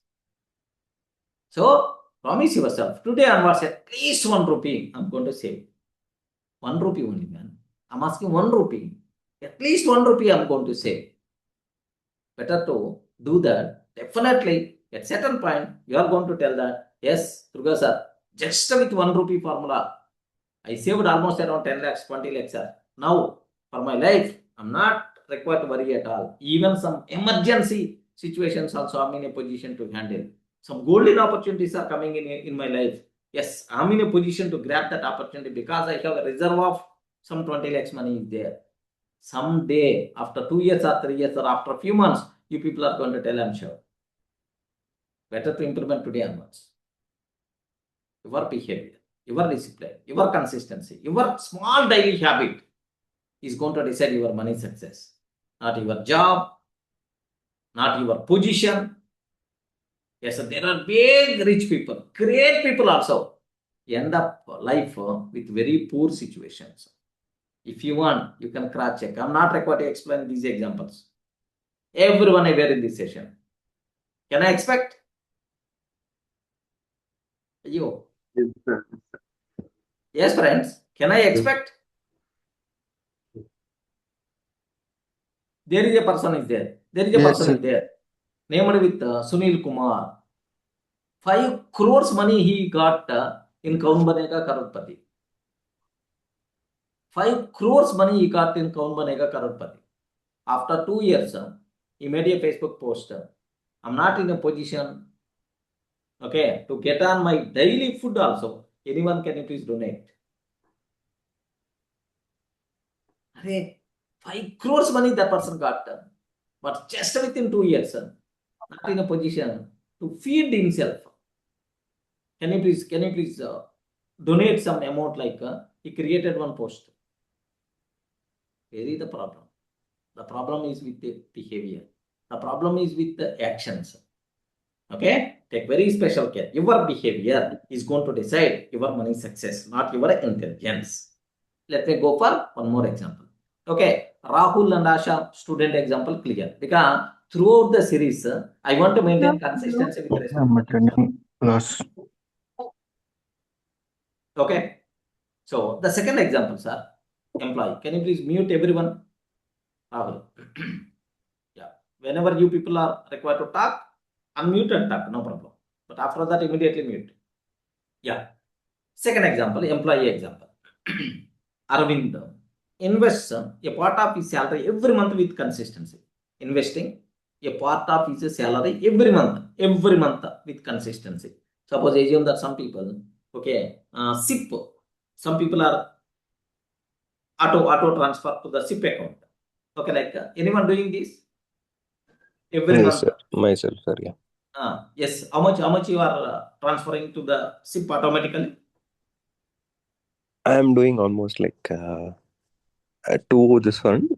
So promise yourself, today onwards at least 1 rupee I'm going to save. 1 rupee only, man. I'm asking 1 rupee. At least 1 rupee I'm going to save. Better to do that. Definitely, at certain point, you are going to tell that, yes, Durga sir, just with 1 rupee formula, I saved almost around 10 lakhs, 20 lakhs, sir. Now, for my life, I'm not required to worry at all. Even some emergency situations also I'm in a position to handle. Some golden opportunities are coming in my life. Yes, I'm in a position to grab that opportunity because I have a reserve of some 20 lakhs money is there. Someday, after 2 years or 3 years or after a few months, you people are going to tell, I'm sure. Better to implement today onwards. Your behavior, your discipline, your consistency, your small daily habit is going to decide your money success. Not your job, not your position. Yes, there are big rich people, great people also end up life with very poor situations. If you want, you can cross check. I'm not required to explain these examples. Everyone aware in this session. Can I expect? You. Yes, sir. Yes, friends. Can I expect? There is a person is there. There is a Yes, person sir. is there. Named with Sunil Kumar. 5 crores money he got in Kaun Banega Karorpati. 5 crores money he got in Kaun Banega Karorpati. After 2 years, he made a Facebook post. I'm not in a position, okay, to get on my daily food also. Anyone can you please donate? Arey, 5 crores money that person got. But just within 2 years, not in a position to feed himself. Can you please donate some amount like he created one post. Where is the problem? The problem is with the behavior. The problem is with the actions. Okay? Take very special care. Your behavior is going to decide your money success, not your intelligence. Let me go for one more example. Okay, Rahul and Asha student example clear. Because throughout the series, I want to maintain consistency with respect I'm to attending class. Okay. So the second example, sir, employee. Can you please mute everyone? Rahul. Yeah. Whenever you people are required to talk, unmute and talk, no problem. But after that, immediately mute. Yeah. Second example, employee example. Arvind invests a part of his salary every month with consistency. Investing a part of his salary every month with consistency. Suppose assume that some people, okay, SIP, some people are auto transfer to the SIP account. Okay, like anyone doing this every Yes, month? sir. Myself, sir. Yeah. Yes. How much you are transferring to the SIP automatically? I am doing almost like to this one,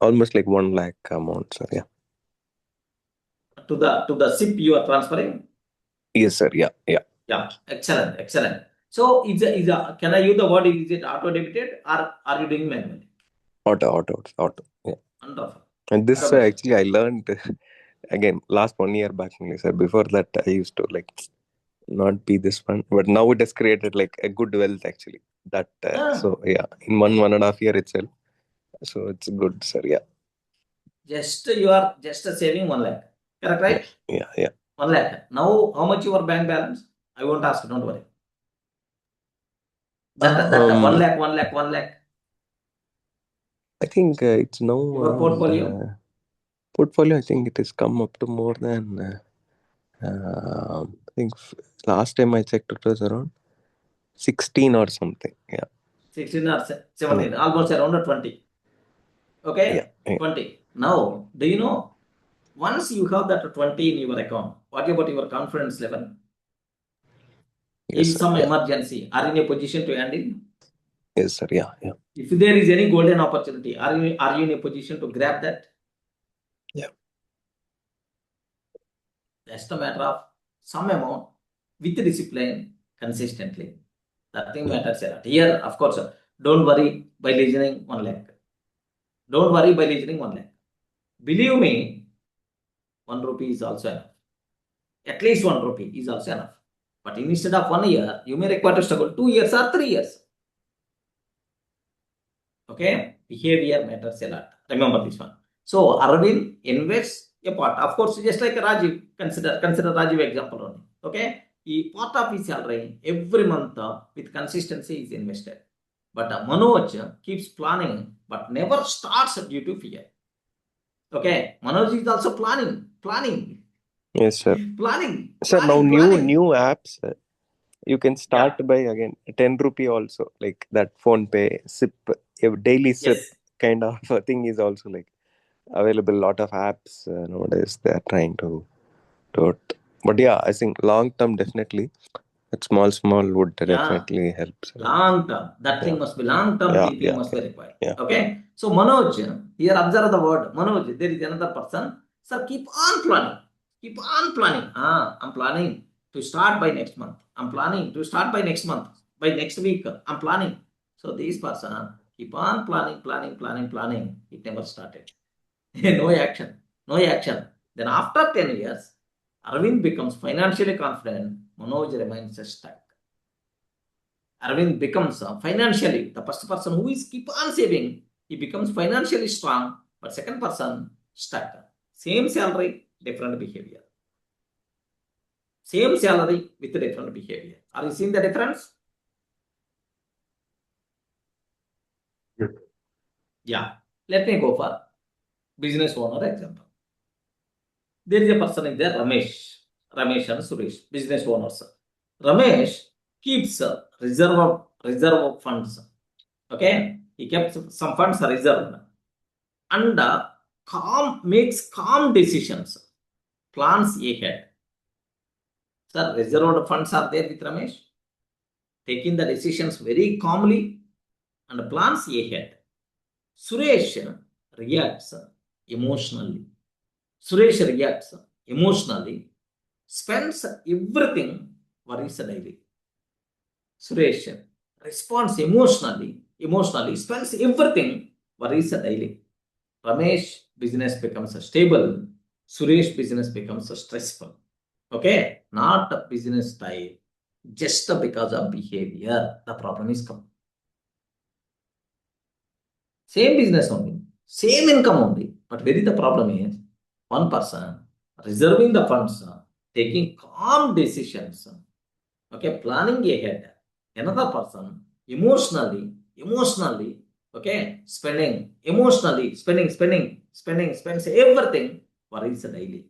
almost like 1 lakh amount, sir. Yeah. To the SIP you are transferring? Yes, sir. Yeah. Yeah. Yeah, excellent. So can I use the word, is it auto debited or are you doing manually? Auto. Yeah. Wonderful. And this Automation. actually I learned again last 1 year back only, sir. Before that, I used to like not be this one, but now it has created like a good wealth actually. That so yeah, in 1.5 year itself. So it's good, sir. Yeah. You are just saving 1 lakh. Correct, right? Yeah. 1 lakh. Now, how much your bank balance? I won't ask, don't worry. That 1 lakh. I think it's now Your around portfolio? portfolio. I think it has come up to more than. I think last time I checked it was around 16 or something. Yeah. 16 or 17, almost around 20. Okay? Yeah. 20. Now, do you know, once you have that 20 in your account, what about your confidence level? Yes, If sir. some Yeah. emergency, are in a position to handle? Yes, sir. Yeah. If there is any golden opportunity, are you in a position to grab that? Yeah. That's the matter of some amount with discipline consistently. That thing matters a lot. Here, of course, don't worry by listening 1 lakh. Don't worry by listening 1 lakh. Believe me, 1 rupee is also enough. At least 1 rupee is also enough. But instead of 1 year, you may require to struggle 2 years or 3 years. Okay? Behavior matters a lot. Remember this one. So, Arvind invests a part. Of course, just like Rajiv, consider Rajiv example only. Okay? He part of his salary every month with consistency is invested. But Manoj keeps planning but never starts due to fear. Okay? Manoj is also planning. Yes, sir. Planning. Sir, now new apps. You can start by again 10 rupee also, like that phone pay sip, a daily sip kind of a thing is also like available. Lot of apps nowadays they are trying to do it. But yeah, I think long term definitely that small would definitely help. Long term. That thing must be long term thinking must be required. Yeah. Okay. So Manoj, here observe the word Manoj. There is another person. Sir, keep on planning. Keep on planning. I'm planning to start by next month. I'm planning to start by next month. By next week, I'm planning. So this person keep on planning. It never started. No action. Then after 10 years, Arvind becomes financially confident. Manoj remains stuck. Arvind becomes financially, the first person who is keep on saving, he becomes financially strong, but second person stuck. Same salary, different behavior. Same salary with different behavior. Are you seeing the difference? Yes. Yeah. Let me go for business owner example. There is a person in there, Ramesh and Suresh, business owners. Ramesh keeps reserve of funds. Okay, he kept some funds reserved and makes calm decisions, plans ahead. Sir, reserved funds are there with Ramesh, taking the decisions very calmly and plans ahead. Suresh reacts emotionally. Spends everything, worries daily. Suresh responds emotionally, spends everything, worries daily. Ramesh business becomes stable. Suresh business becomes stressful. Okay, not a business style. Just because of behavior, the problem is come. Same business only, same income only, but where is the problem is one person reserving the funds, taking calm decisions, okay, planning ahead. Another person emotionally, okay, spending, emotionally spends everything, worries daily.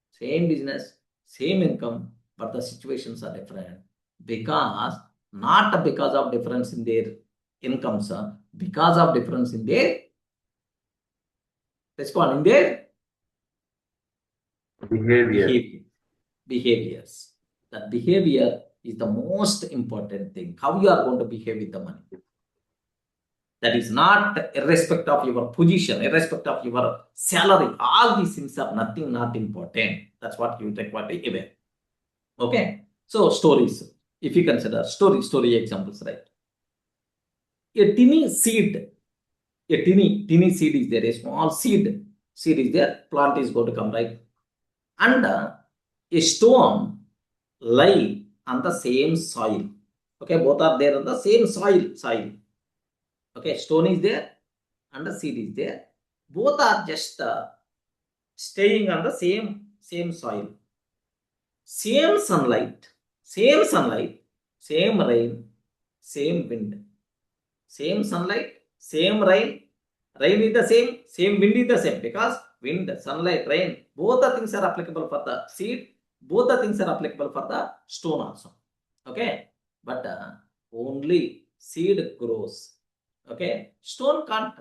Same business, same income, but the situations are different because not because of difference in their incomes, because of difference in their responding their Behavior. behaviors. That behavior is the most important thing. How you are going to behave with the money. That is not irrespective of your position, irrespective of your salary. All these things are nothing, not important. That's what you require to be aware. Okay. So stories. If you consider story examples, right? A tiny seed, tiny seed is there. A small seed is there. Plant is going to come, right? And a stone lie on the same soil. Okay, both are there on the same soil. Okay, stone is there and the seed is there. Both are just staying on the same soil. Same sunlight, same rain, same wind. Same sunlight, same rain. Rain is the same wind is the same, because wind, sunlight, rain, both the things are applicable for the seed, both the things are applicable for the stone also. Okay, but only seed grows. Okay, stone can't.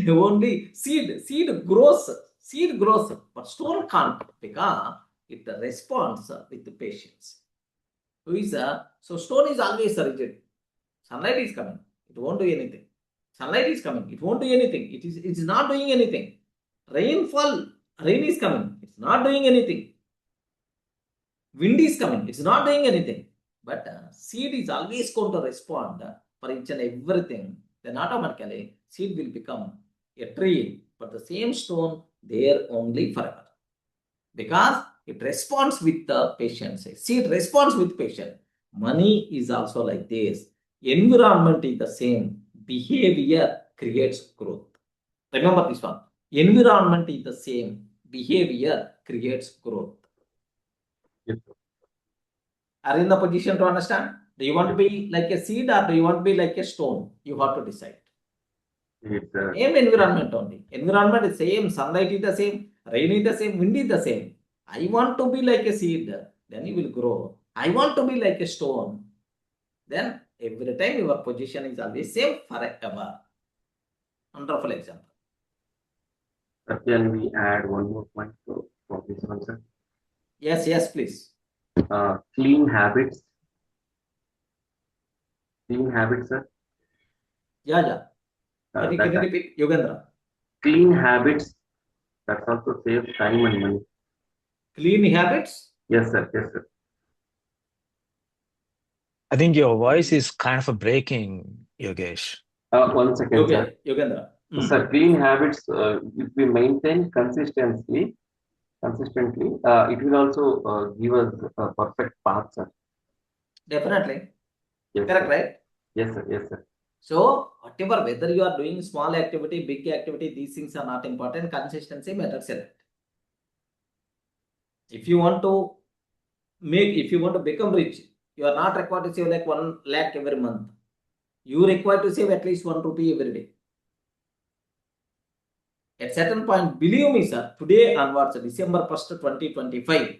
Only seed grows, but stone can't, because it responds with patience. So stone is always rigid. Sunlight is coming, it won't do anything. Sunlight is coming, it won't do anything. It's not doing anything. Rain is coming, it's not doing anything. Wind is coming, it's not doing anything. But seed is always going to respond for each and everything. Then automatically seed will become a tree, but the same stone there only forever. Because it responds with the patience. Seed responds with patience. Money is also like this. Environment is the same. Behavior creates growth. Remember this one. Environment is the same. Behavior creates growth. Yes. Are you in the position to understand? Do you want to be like a seed or do you want to be like a stone? You have to decide. It's Same environment only. Environment is same. Sunlight is the same. Rain is the same. Wind is the same. I want to be like a seed. Then you will grow. I want to be like a stone. Then every time your position is always same forever. Wonderful example. Can we add one more point for this one, sir? Yes, please. Clean habits. Clean habits, sir. Yeah. Can you repeat, Yogendra? Clean habits. That also saves time and money. Clean habits? Yes, sir. I think your voice is kind of a breaking, Yogesh. 1 second, sir. Yogendra. Sir, clean habits, if we maintain consistently, it will also give us a perfect path, sir. Definitely. Yes, Correct, sir. right? Yes, sir. Yes, sir. So whatever, whether you are doing small activity, big activity, these things are not important. Consistency matters a lot. If you want to become rich, you are not required to save like 1 lakh every month. You require to save at least 1 rupee every day. At certain point, believe me, sir, today onwards, December 1st, 2025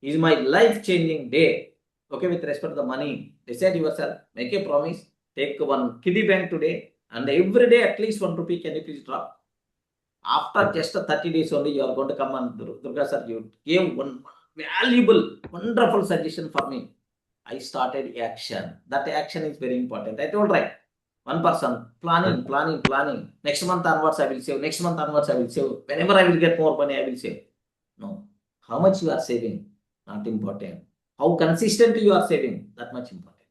is my life-changing day. Okay, with respect to the money, decide yourself, make a promise, take one kiddie bank today, and every day at least 1 rupee, can you please drop? After just 30 days only, you are going to come and Durga sir, you gave one valuable, wonderful suggestion for me. I started action. That action is very important. I told, right, one person planning. Next month onwards, I will save. Next month onwards, I will save. Whenever I will get more money, I will save. No. How much you are saving? Not important. How consistently you are saving? That much important.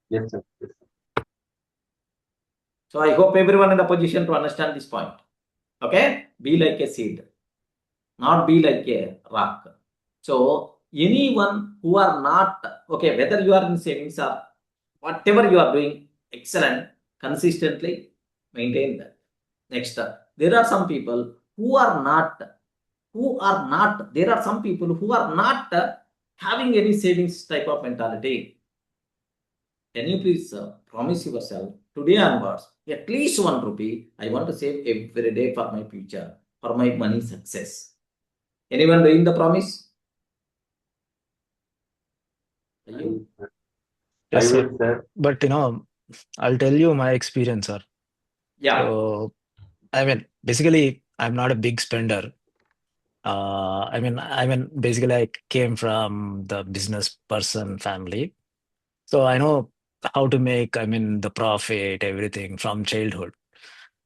Yes, sir. Yes, sir. So I hope everyone in the position to understand this point. Okay? Be like a seed, not be like a rock. So anyone who are not, okay, whether you are in savings or whatever you are doing, excellent, consistently maintain that. Next, there are some people who are not, there are some people who are not having any savings type of mentality. Can you please promise yourself today onwards, at least 1 rupee, I want to save every day for my future, for my money success. Anyone doing the promise? Are you? Yes, I sir. will, sir. But I'll tell you my experience, sir. Yeah. So, I mean, basically, I'm not a big spender. Basically, I came from the business person family, so I know how to make, the profit, everything from childhood.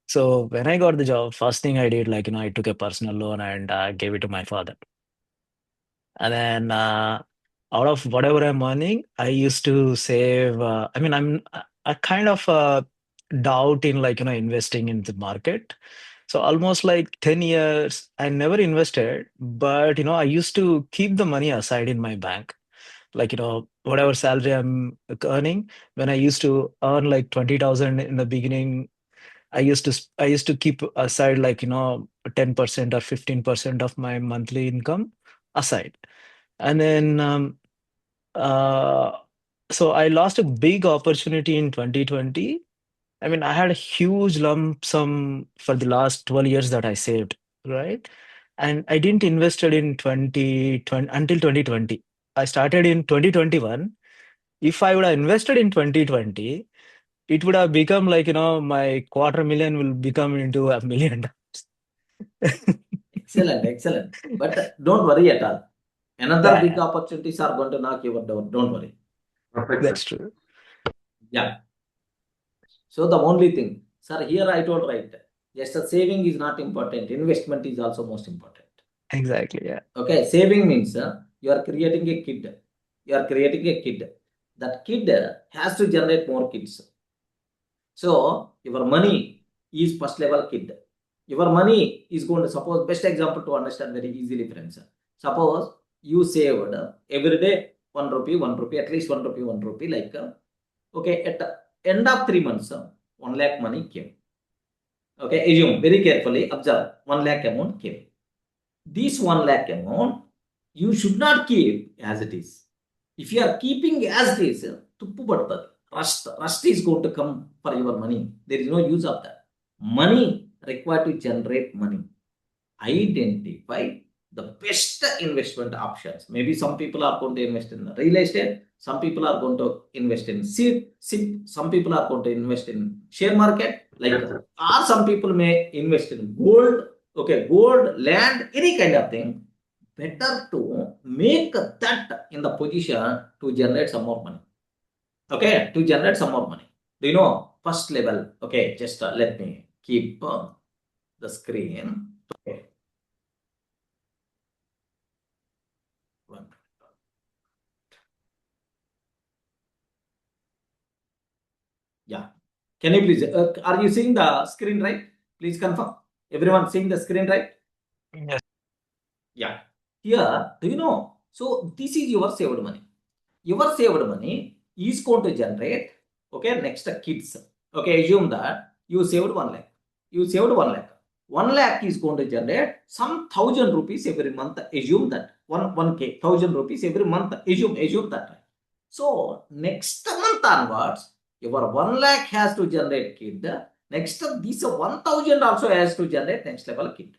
So when I got the job, first thing I did, I took a personal loan and gave it to my father. And then out of whatever I'm earning, I used to save. I kind of doubt in investing in the market. So almost like 10 years, I never invested, but I used to keep the money aside in my bank. Whatever salary I'm earning, when I used to earn like 20,000 in the beginning, I used to keep aside 10% or 15% of my monthly income aside. And then uh, so I lost a big opportunity in 2020. I mean, I had a huge lump sum for the last 12 years that I saved, right? And I didn't invest it in 2020 until 2020. I started in 2021. If I would have invested in 2020, it would have become my quarter million will become into $1 million. Excellent. But don't worry at all. Another big Yeah, opportunities are going to knock your door. Don't worry. Perfect, that's sir. true. Yeah. So the only thing, sir, here I told, right, just a saving is not important. Investment is also most important. Exactly. Yeah. Okay, saving means you are creating a kid. That kid has to generate more kids. So your money is first level kid. Your money is going to, suppose, best example to understand very easily, friends. Suppose you saved every day 1 rupee, 1 rupee, at least 1 rupee, 1 rupee, okay, at the end of 3 months, 1 lakh money came. Okay, assume very carefully, observe, 1 lakh amount came. This 1 lakh amount, you should not keep as it is. If you are keeping as it is, rust is going to come for your money. There is no use of that. Money required to generate money. Identify the best investment options. Maybe some people are going to invest in real estate. Some people are going to invest in seed. Some people are going to invest in share market. Or some people may invest in gold. Okay, gold, land, any kind of thing. Better to make that in the position to generate some more money. Okay, to generate some more money. Do you know first level? Okay, just let me keep the screen. Okay. Yeah. Can you please, are you seeing the screen right? Please confirm. Everyone seeing the screen right? Yes. Yeah. Here, do you know, So this is your saved money. Your saved money is going to generate, okay, next kids. Okay, assume that you saved 1 lakh. You saved 1 lakh. 1 lakh is going to generate some 1,000 rupees every month. Assume that 1K, 1,000 rupees every month. Assume that. So next month onwards, your 1 lakh has to generate kid. Next, this 1,000 also has to generate next level kid.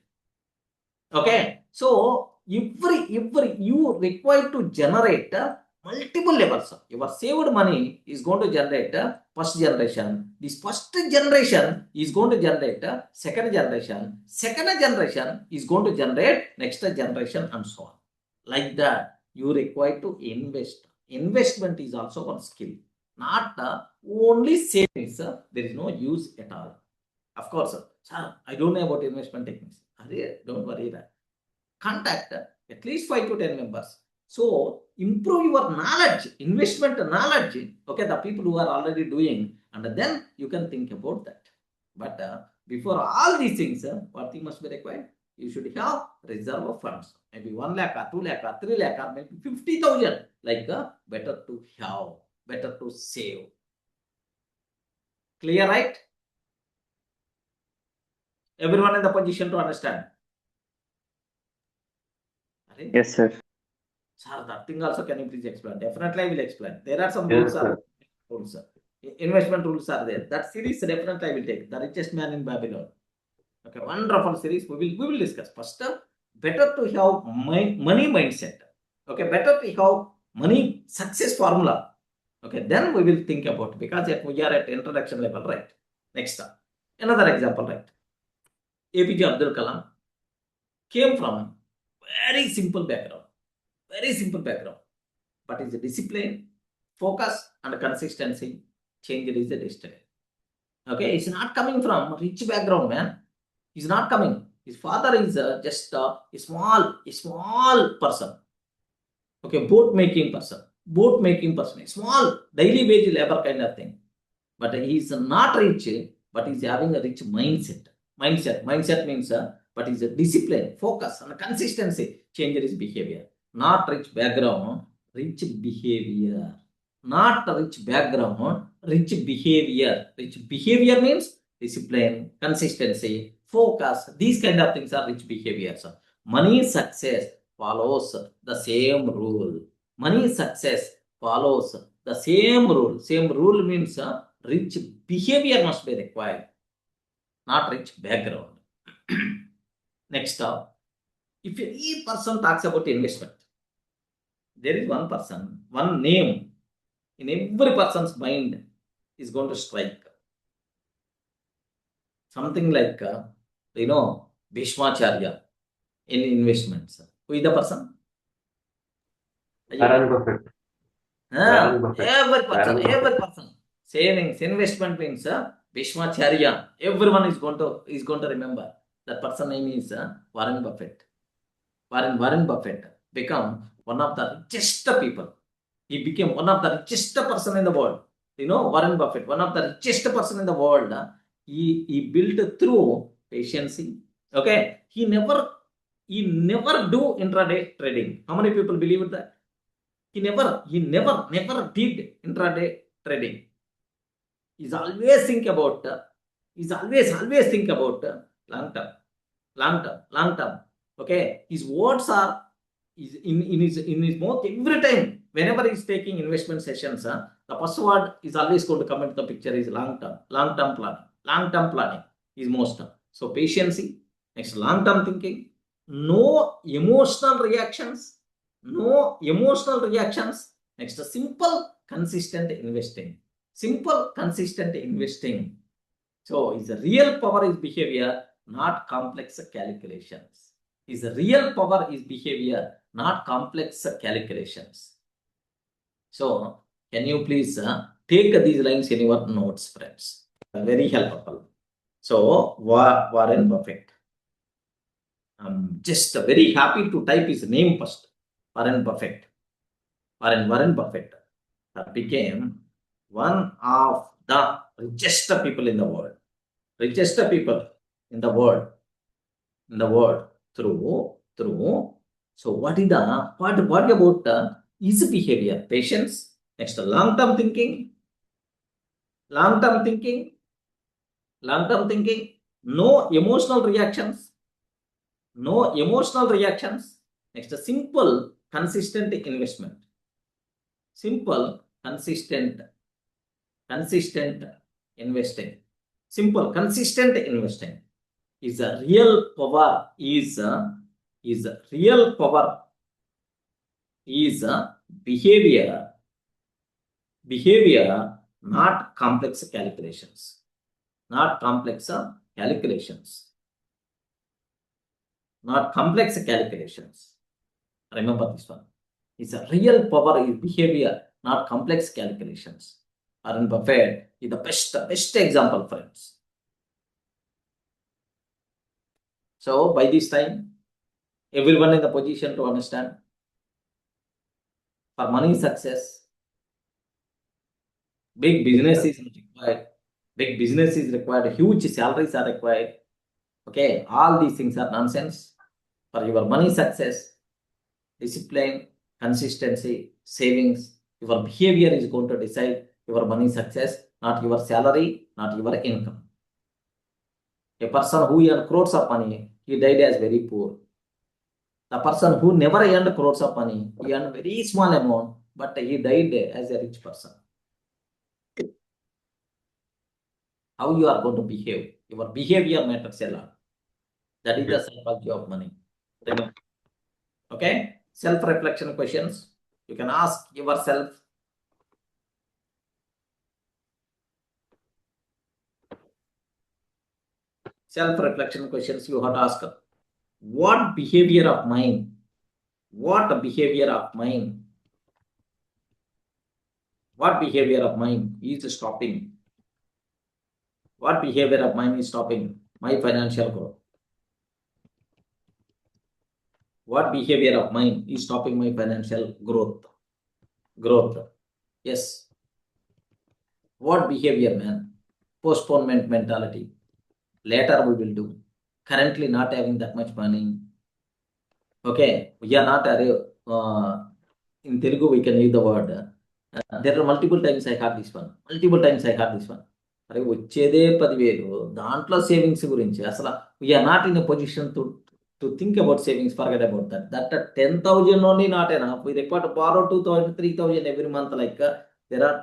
Okay, so every you require to generate multiple levels. Your saved money is going to generate first generation. This first generation is going to generate second generation. Second generation is going to generate next generation and so on. Like that, you require to invest. Investment is also one skill, not only savings. There is no use at all. Of course, sir, I don't know about investment techniques. Don't worry that. Contact at least 5 to 10 members. So improve your knowledge, investment knowledge. Okay, the people who are already doing, and then you can think about that. But before all these things, what thing must be required? You should have reserve of funds. Maybe 1 lakh or 2 lakh or 3 lakh or maybe 50,000. Like better to have, better to save. Clear, right? Everyone in the position to understand. Yes, sir. Sir, that thing also can you please explain? Definitely I will explain. There are some Yes, rules. Investment rules are there. That series definitely I will take. The Richest Man in Babylon. Okay, wonderful series. We will discuss. First, better to have money mindset. Okay, better to have money success formula. Okay, then we will think about, because we are at introduction level, right? Next, another example, right? APJ Abdul Kalam came from very simple background. Very simple background. But is a discipline, focus, and consistency change is the destiny. Okay, he's not coming from a rich background, man. He's not coming. His father is just a small person. Okay, boat making person, a small daily wage labor kind of thing. But he is not rich, but he's having a rich mindset. Mindset means, but is a discipline, focus, and consistency change his behavior. Not rich background, rich behavior. Not rich background, rich behavior. Rich behavior means discipline, consistency, focus. These kind of things are rich behaviors. Money success follows the same rule. Money success follows the same rule. Same rule means rich behavior must be required, not rich background. Next up, if any person talks about investment, there is one person, one name in every person's mind is going to strike. Something like, Bhishmacharya in investments. Who is the person? Warren Buffett. Warren Buffett. Every person. Savings, investment means Bhishmacharya. Everyone is going to remember. That person name is Warren Buffett. Warren Buffett become one of the richest people. He became one of the richest person in the world. Warren Buffett, one of the richest person in the world. He built through patience. Okay, he never do intraday trading. How many people believe that? He never did intraday trading. He's always think about long term. Okay, his words are in his mouth every time. Whenever he's taking investment sessions, the first word is always going to come into the picture is long term planning is most. So patience, next long term thinking, no emotional reactions. Next, simple consistent investing. So his real power is behavior, not complex calculations. His real power is behavior, not complex calculations. So can you please take these lines in your notes, friends? Very helpful. So Warren Buffett. I'm just very happy to type his name first. Warren Buffett. Warren Buffett became one of the richest people in the world. Richest people in the world through So what is the what about easy behavior? Patience. Next, long-term thinking. Long-term thinking. Long-term thinking. No emotional reactions. No emotional reactions. Next, simple, consistent investment. Simple, consistent investing. Simple, consistent investing is a real power. Is real power. Is behavior. Behavior, not complex calculations. Not complex calculations. Not complex calculations. Remember this one. It's a real power is behavior, not complex calculations. Warren Buffett is the best example, friends. So by this time, everyone in the position to understand. For money success, big business is required. Big business is required. Huge salaries are required. Okay, all these things are nonsense. For your money success, discipline, consistency, savings, your behavior is going to decide your money success, not your salary, not your income. A person who earned crores of money, he died as very poor. The person who never earned crores of money, he earned very small amount, but he died as a rich person. How you are going to behave? Your behavior matters a lot. That is the psychology of money. Remember. Okay? Self-reflection questions. You can ask yourself. Self-reflection questions you have to ask. What behavior of mine? What behavior of mine? What behavior of mine is stopping? What behavior of mine is stopping my financial growth? What behavior of mine is stopping my financial growth? Yes. What behavior, man? Postponement mentality. Later we will do. Currently not having that much money. Okay, we are not in Telugu we can use the word. There are multiple times I had this one. అరే వచ్చేదే 10,000 దాంట్లో savings గురించి అసలు we are not in a position to think about savings, forget about that 10,000 only not enough. We require to borrow 2,000 3,000 every month. Like there are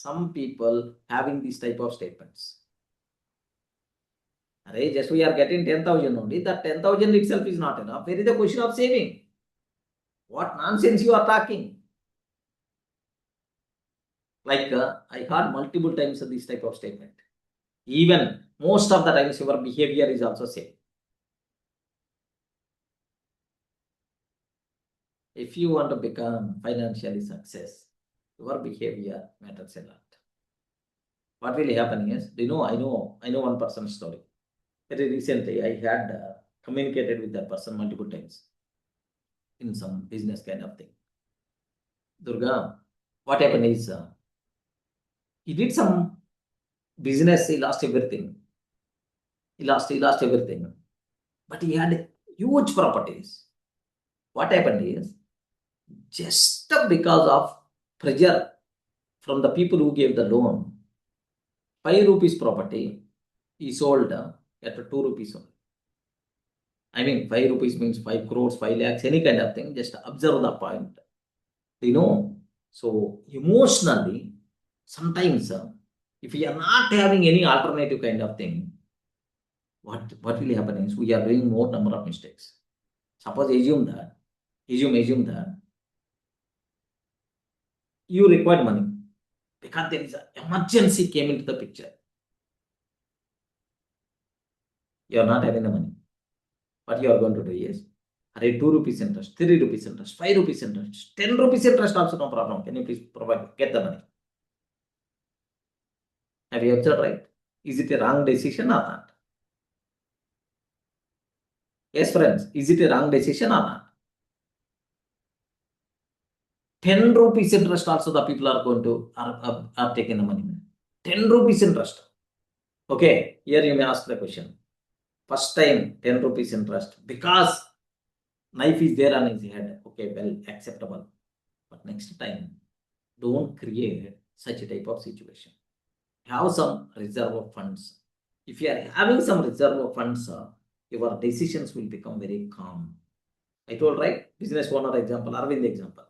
some people having this type of statements. Array, just we are getting 10,000 only, that 10,000 itself is not enough. Where is the question of saving? What nonsense you are talking? Like I heard multiple times this type of statement. Even most of the times your behavior is also same. If you want to become financially success, your behavior matters a lot. What really happening is, I know one person's story. Very recently, I had communicated with that person multiple times in some business kind of thing. Durga, what happened is, he did some business, he lost everything. He lost everything. But he had huge properties. What happened is, just because of pressure from the people who gave the loan, 5 rupees property, he sold at 2 rupees only. I mean, 5 rupees means 5 crores, 5 lakhs, any kind of thing. Just observe the point. So emotionally, sometimes if we are not having any alternative kind of thing, what will happen is we are doing more number of mistakes. Suppose assume that you required money because there is an emergency came into the picture. You are not having the money. What you are going to do is, 2 rupees interest, 3 rupees interest, 5 rupees interest, 10 rupees interest also no problem. Can you please get the money? Have you observed, right? Is it a wrong decision or not? Yes, friends, is it a wrong decision or not? 10 rupees interest also the people are going to are taking the money. 10 rupees interest. Okay, here you may ask the question. First time 10 rupees interest because knife is there on his head. Okay, well, acceptable. But next time, don't create such a type of situation. Have some reserve of funds. If you are having some reserve of funds, your decisions will become very calm. I told, right? Business owner example, Arvind example.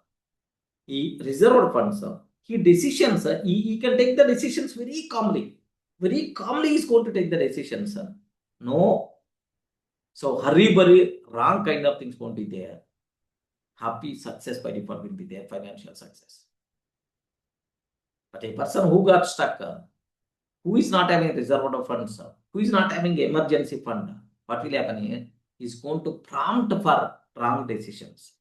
He reserved funds. He decisions. He can take the decisions very calmly. Very calmly he is going to take the decisions. No. So hurry, wrong kind of things won't be there. Happy success by default will be there, financial success. But a person who got stuck, who is not having reserve of funds, who is not having emergency fund, what will happen here? He is going to prompt for wrong decisions.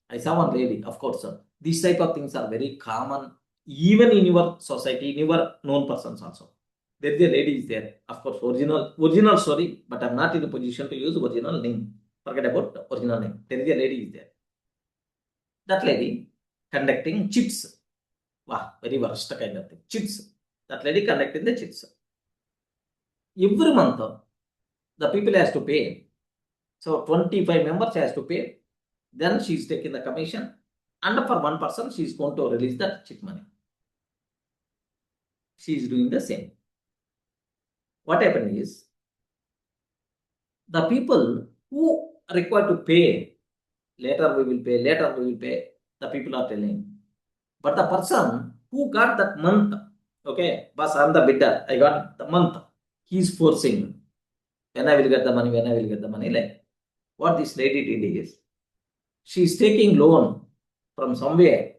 I saw one lady, of course, these type of things are very common, even in your society, in your known persons also. There is a lady is there, of course, original story, but I'm not in a position to use original name. Forget about the original name. There is a lady is there. That lady conducting chips. Wow, very worst kind of thing. Chips. That lady conducting the chips. Every month, the people has to pay. So 25 members has to pay. Then she is taking the commission. And for one person, she is going to release that chip money. She is doing the same. What happened is, the people who are required to pay, later we will pay, the people are telling. But the person who got that month, okay, boss, I'm the bidder, I got the month, he is forcing. When I will get the money, like what this lady did is, she is taking loan from somewhere,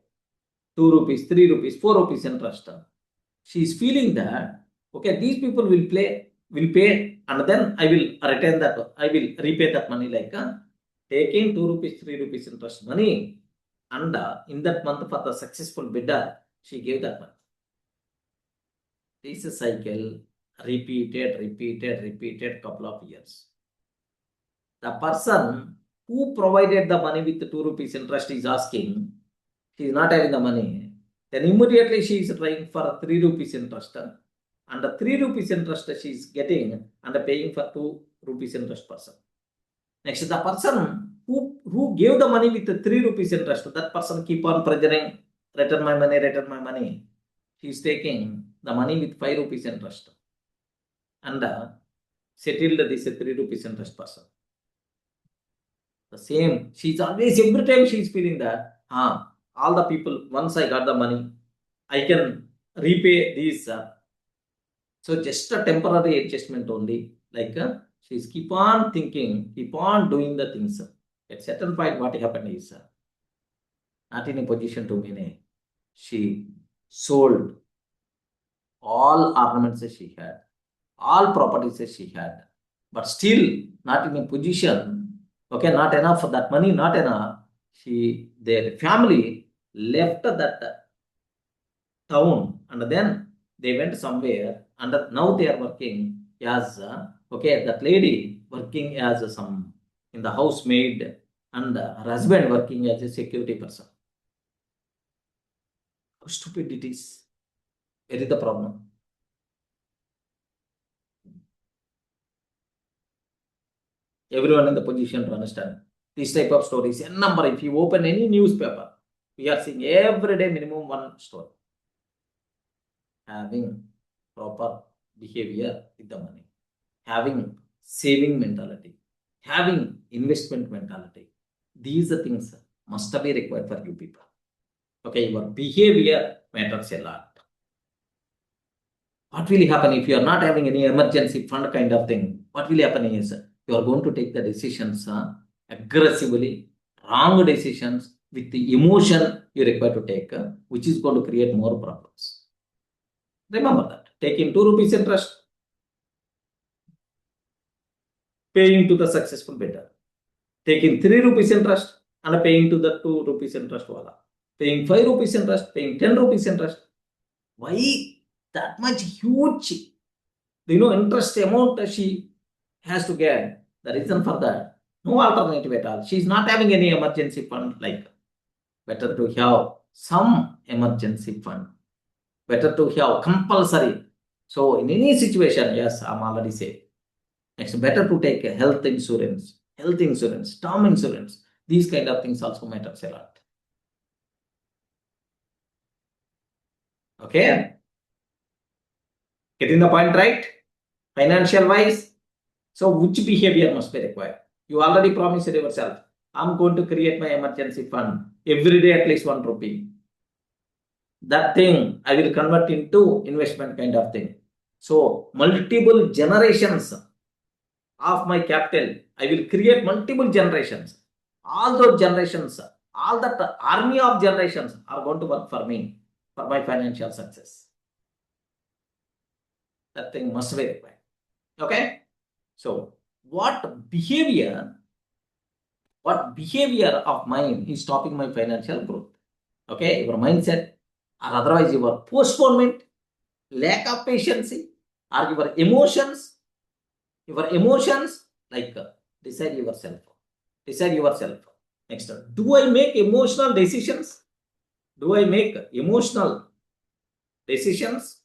2 rupees, 3 rupees, 4 rupees interest. She is feeling that, okay, these people will pay, and then I will return that, I will repay that money, like taking 2 rupees, 3 rupees interest money, and in that month for the successful bidder, she gave that money. This is a cycle repeated couple of years. The person who provided the money with 2 rupees interest is asking, she is not having the money. Then immediately she is trying for 3 rupees interest. And the 3 rupees interest she is getting and paying for 2 rupees interest person. Next, the person who gave the money with the 3 rupees interest, that person keep on pressuring, return my money. He is taking the money with 5 rupees interest. And settled this 3 rupees interest person. The same, she's always, every time she is feeling that, all the people, once I got the money, I can repay these. So just a temporary adjustment only, like she's keep on thinking, keep on doing the things. At certain point, what happened is, not in a position to manage. She sold all ornaments that she had, all properties that she had, but still not in a position, okay, not enough for that money, not enough. Their family left that town, and then they went somewhere, and now they are working as, okay, that lady working as some in the housemaid, and her husband working as a security person. How stupid it is. Where is the problem? Everyone in the position to understand this type of stories. A number, if you open any newspaper, we are seeing every day minimum one story. Having proper behavior with the money, having saving mentality, having investment mentality. These are things must be required for you people. Okay, your behavior matters a lot. What will happen if you are not having any emergency fund kind of thing? What will happen is, you are going to take the decisions aggressively, wrong decisions with the emotion you require to take, which is going to create more problems. Remember that. Taking 2 rupees interest, paying to the successful bidder. Taking 3 rupees interest and paying to the 2 rupees interest wala. Paying 5 rupees interest, paying 10 rupees interest. Why that much huge, interest amount she has to get? The reason for that, no alternative at all. She is not having any emergency fund, like better to have some emergency fund. Better to have compulsory. So in any situation, yes, I'm already safe. Next, better to take a health insurance, term insurance. These kind of things also matters a lot. Okay? Getting the point right? Financial wise. So which behavior must be required? You already promised yourself, I'm going to create my emergency fund every day at least 1 rupee. That thing I will convert into investment kind of thing. So multiple generations of my capital, I will create multiple generations. All those generations, all that army of generations are going to work for me, for my financial success. That thing must be required. Okay? So what behavior of mine is stopping my financial growth? Okay, your mindset, or otherwise your postponement, lack of patience, or your emotions, like decide yourself. Next, do I make emotional decisions? Emotional decisions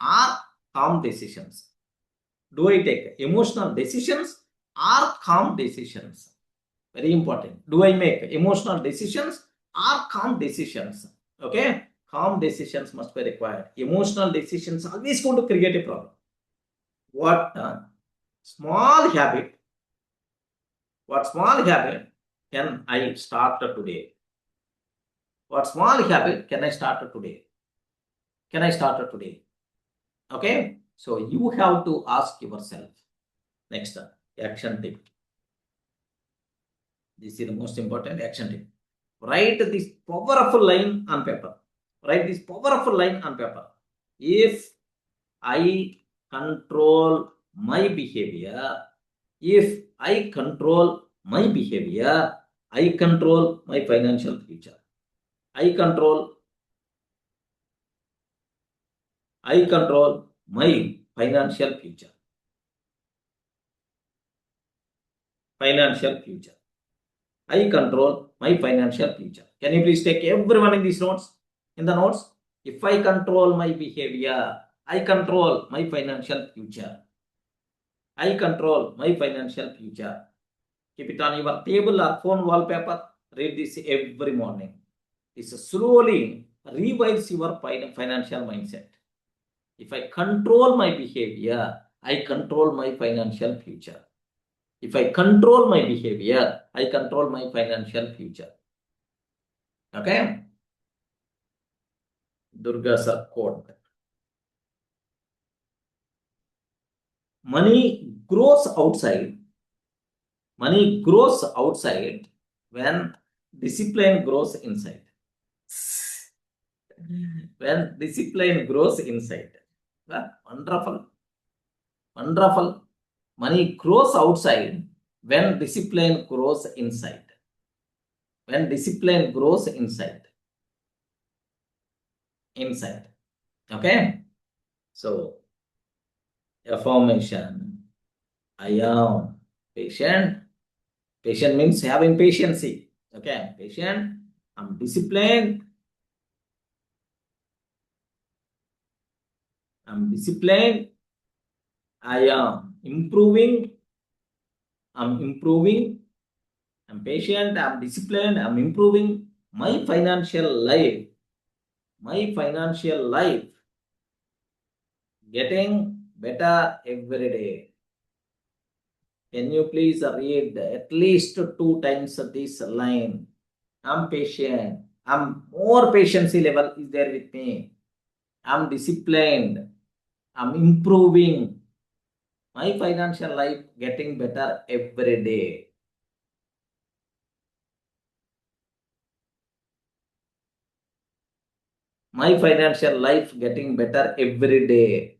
or calm decisions? Do I take emotional decisions or calm decisions? Very important. Do I make emotional decisions or calm decisions? Okay, calm decisions must be required. Emotional decisions are always going to create a problem. What small habit can I start today? What small habit can I start today? Okay, so you have to ask yourself. Next, action tip. This is the most important action tip. Write this powerful line on paper. If I control my behavior, I control my financial future. I control my financial future. I control my financial future. Can you please take everyone in these notes? If I control my behavior, I control my financial future. Keep it on your table or phone wallpaper. Read this every morning. This slowly revise your financial mindset. If I control my behavior, I control my financial future. If I control my behavior, I control my financial future. Okay? Durga's quote. Money grows outside when discipline grows inside. Wonderful. Money grows outside when discipline grows inside. Okay? So, affirmation. I am patient. Patient means having patience. Okay, patient. I'm disciplined. I am improving. I'm patient. I'm disciplined. I'm improving. My financial life getting better every day. Can you please read at least 2 times this line? I'm patient. More patience level is there with me. I'm disciplined. I'm improving. My financial life getting better every day. My financial life getting better every day.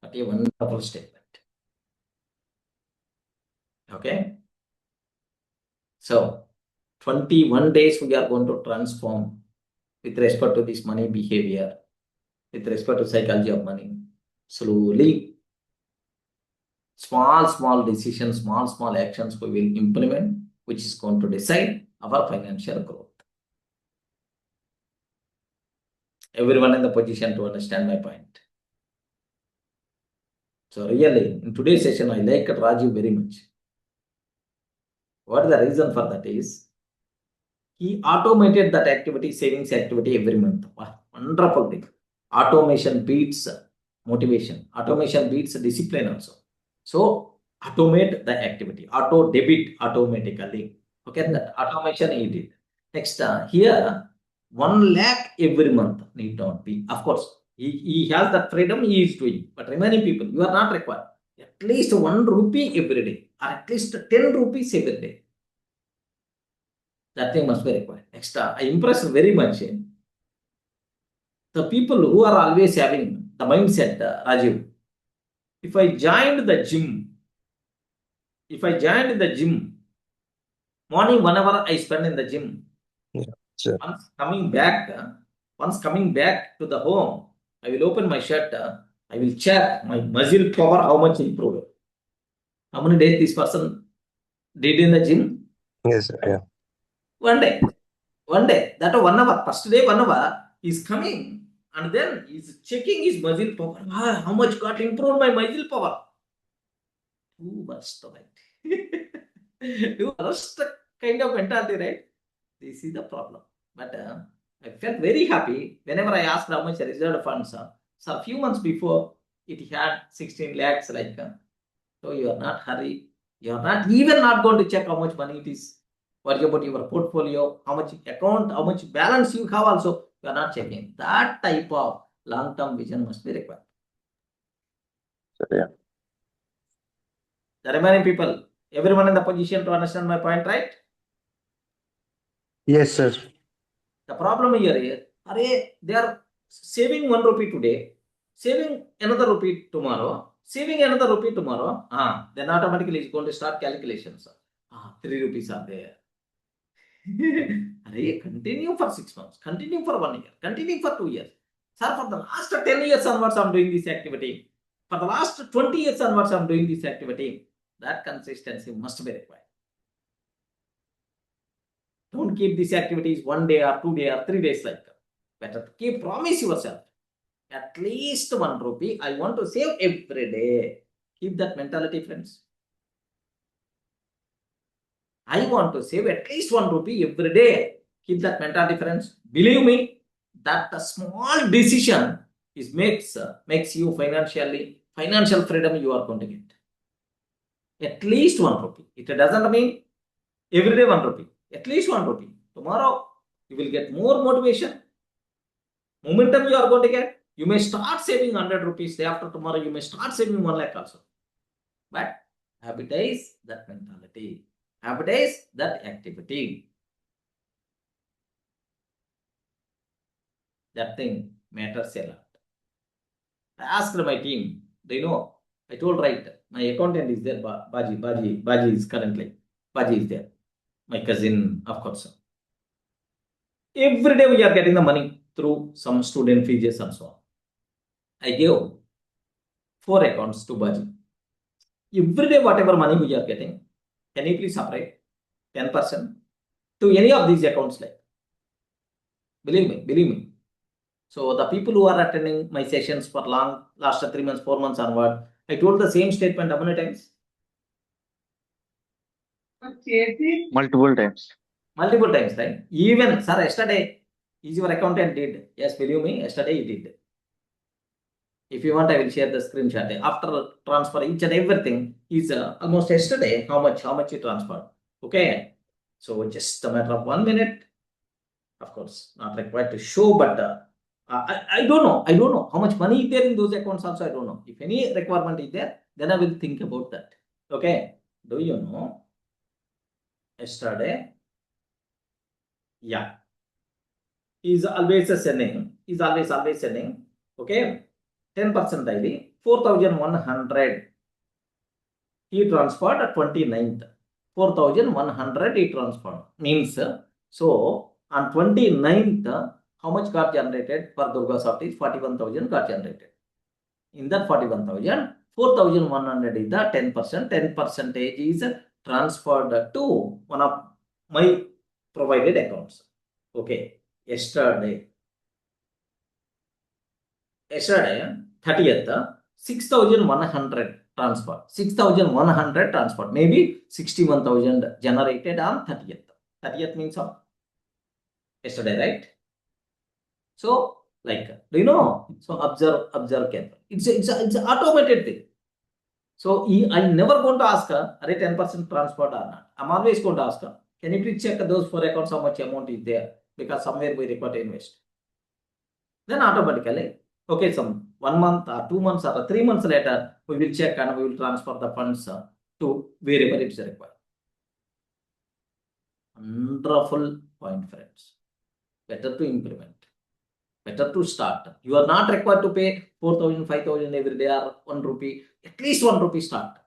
What a wonderful statement. Okay. So, 21 days we are going to transform with respect to this money behavior, with respect to psychology of money. Slowly, small decisions, small actions we will implement, which is going to decide our financial growth. Everyone in the position to understand my point. So really, in today's session, I like Rajiv very much. What the reason for that is, he automated that activity, savings activity every month. Wow, wonderful thing. Automation beats motivation. Automation beats discipline also. So automate the activity. Auto debit automatically. Okay, that automation he did. Next, here 1 lakh every month need not be. Of course, he has that freedom he is doing. But remaining people, you are not required. At least 1 rupee every day, or at least 10 rupees every day. That thing must be required. Next, I impressed very much the people who are always having the mindset, Rajiv. If I joined the gym, morning, whenever I spend in the gym, Sure. once coming back to the home, I will open my shirt, I will check my muscle power, how much improved. How many days this person did in the gym? Yes, sir. Yeah. One day, that 1 hour, first day 1 hour, is coming and then he's checking his muscle power. How much got improved my muscle power? Too much, right? Too much kind of mentality, right? This is the problem. But I felt very happy whenever I asked how much reserved funds. So a few months before, it had 16 lakhs. So you are not hurry. You are not even not going to check how much money it is. Worry about your portfolio, how much account, how much balance you have. Also, you are not checking. That type of long-term vision must be required. So, yeah. The remaining people, everyone in the position to understand my point, right? Yes, sir. The problem here is, they are saving 1 rupee today, saving another rupee tomorrow, saving another rupee tomorrow. Then automatically it's going to start calculations. 3 rupees are there. Continue for 6 months, continue for 1 year, continue for 2 years. Sir, for the last 10 years onwards, I'm doing this activity. For the last 20 years onwards, I'm doing this activity. That consistency must be required. Don't keep these activities 1 day or 2 days or 3 days like that. Better keep promise yourself. At least 1 rupee I want to save every day. Keep that mentality, friends. I want to save at least 1 rupee every day. Keep that mentality, friends. Believe me, that the small decision is makes you financial freedom you are going to get. At least 1 rupee. It doesn't mean every day 1 rupee. At least 1 rupee. Tomorrow you will get more motivation. Momentum you are going to get. You may start saving 100 rupees. Day after tomorrow, you may start saving 1 lakh also. But habitize that mentality. Habitize that activity. That thing matters a lot. I asked my team, they know. I told, right, my accountant is there, Baji is currently. Baji is there. My cousin, of course. Every day we are getting the money through some student fees and so on. I gave 4 accounts to Baji. Every day, whatever money we are getting, can you please separate 10% to any of these accounts? Believe me. So the people who are attending my sessions for last 3 months, 4 months onward, I told the same statement how many times? Multiple times. Multiple times, right? Even, sir, yesterday, is your accountant did? Yes, believe me, yesterday he did. If you want, I will share the screenshot. After transfer each and everything, is almost yesterday, how much you transferred. Okay. So just a matter of 1 minute. Of course, not required to show, but I don't know how much money is there in those accounts also. I don't know. If any requirement is there, then I will think about that. Okay. Do you know? Yesterday, yeah. Is always sending. Okay. 10% daily, 4,100. He transferred at 29th. 4,100 he transferred. Means, so on 29th, how much got generated for DURGASOFT is 41,000 got generated. In that 41,000, 4,100 is the 10%. 10% is transferred to one of my provided accounts. Okay. Yesterday, 30th, 6,100 transport. 6,100 transport. Maybe 61,000 generated on 30th. 30th means of yesterday, right? So, like, do you know? So observe carefully. It's an automated thing. So I'm never going to ask her, are 10% transport or not? I'm always going to ask her, can you please check those 4 accounts, how much amount is there? Because somewhere we require to invest. Then automatically, okay, some 1 month or 2 months or 3 months later, we will check and we will transfer the funds to wherever it's required. Wonderful point, friends. Better to implement. Better to start. You are not required to pay 4,000, 5,000 every day or 1 rupee. At least 1 rupee start.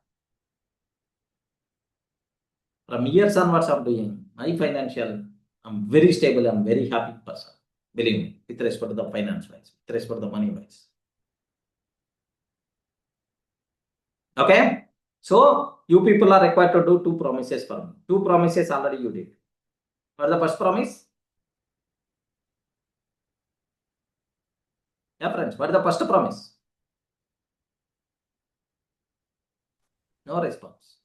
From years onwards I'm doing my financial, I'm very stable, I'm very happy person. Believe me, with respect to the finance wise, with respect to the money wise. Okay? So, you people are required to do 2 promises for me. 2 promises already you did. What is the first promise? Yeah, friends, what is the first promise? No response.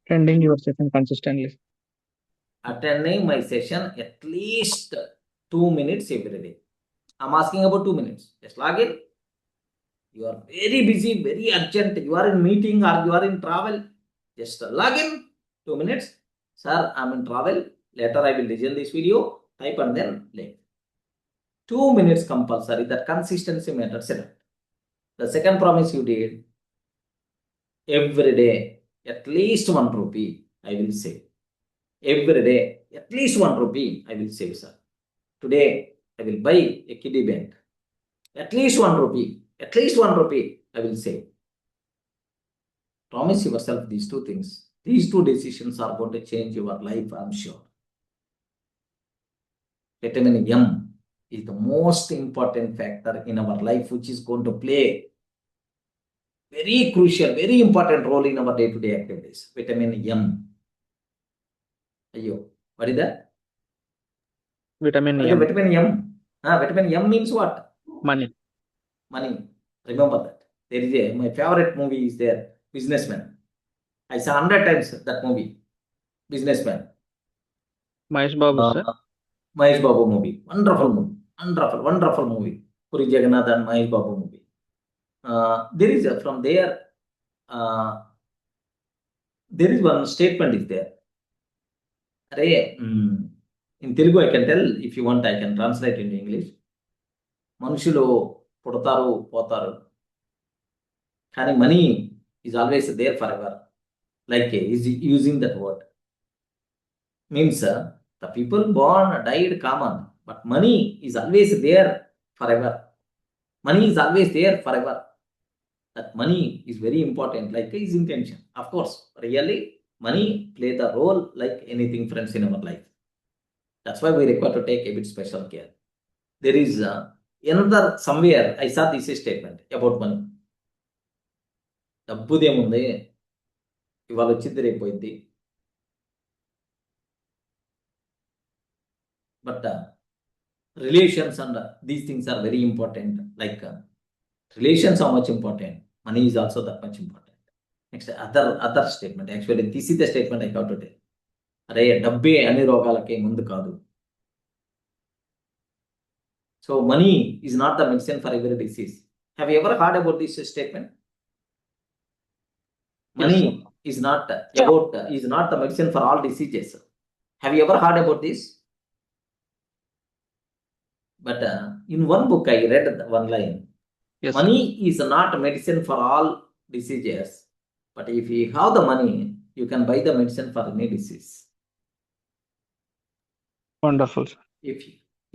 Attending your session consistently. Attending my session at least 2 minutes every day. I'm asking about 2 minutes. Just log in. You are very busy, very urgent. You are in meeting or you are in travel. Just log in. 2 minutes. Sir, I'm in travel. Later I will listen this video. Type and then link. 2 minutes compulsory. That consistency matters. The second promise you did, every day, at least 1 rupee, I will save. Every day, at least 1 rupee, I will save, sir. Today, I will buy a kiddie bank. At least 1 rupee. At least 1 rupee, I will save. Promise yourself these 2 things. These 2 decisions are going to change your life, I'm sure. Vitamin M is the most important factor in our life, which is going to play very crucial, very important role in our day-to-day activities. Vitamin M. Ayo, what is that? Vitamin What is M. vitamin M? Vitamin M means what? Money. Money. Remember that. There is my favorite movie is there, Businessman. I saw 100 times that movie, Businessman. Mahesh Babu, sir. Mahesh Babu movie. Wonderful movie. Wonderful movie. Puri Jagannath and Mahesh Babu movie. There is from there, there is one statement is there. In Telugu I can tell, if you want I can translate into English. మనుషులు పుడతారు పోతారు కానీ money is always there forever. Like is using that word. Means the people born died common, but money is always there forever. Money is always there forever. That money is very important, like his intention. Of course, really, money play the role like anything, friends, in our life. That's why we require to take a bit special care. There is another somewhere I saw this statement about money. డబ్బుదేముంది ఇవాళ వచ్చింది రేపు పోయింది. But relations and these things are very important. Like relations are much important. Money is also that much important. Next, other statement. Actually, this is the statement I got today. అరే డబ్బే అన్ని రోగాలకి ముందు కాదు. So money is not the medicine for every disease. Have you ever heard about this statement? Money is not the medicine for all diseases. Have you ever heard about this? But in one book I read one line. Yes, money is not medicine for all diseases, but if you have the money, you can buy the medicine for any disease. Wonderful, sir.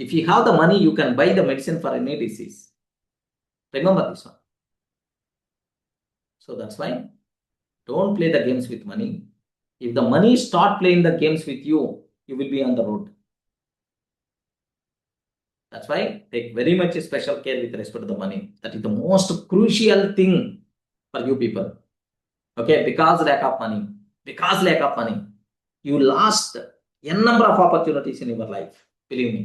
If you have the money, you can buy the medicine for any disease. Remember this one. So that's why don't play the games with money. If the money start playing the games with you, you will be on the road. That's why take very much special care with respect to the money. That is the most crucial thing for you people. Okay, because lack of money, you lost n number of opportunities in your life. Believe me,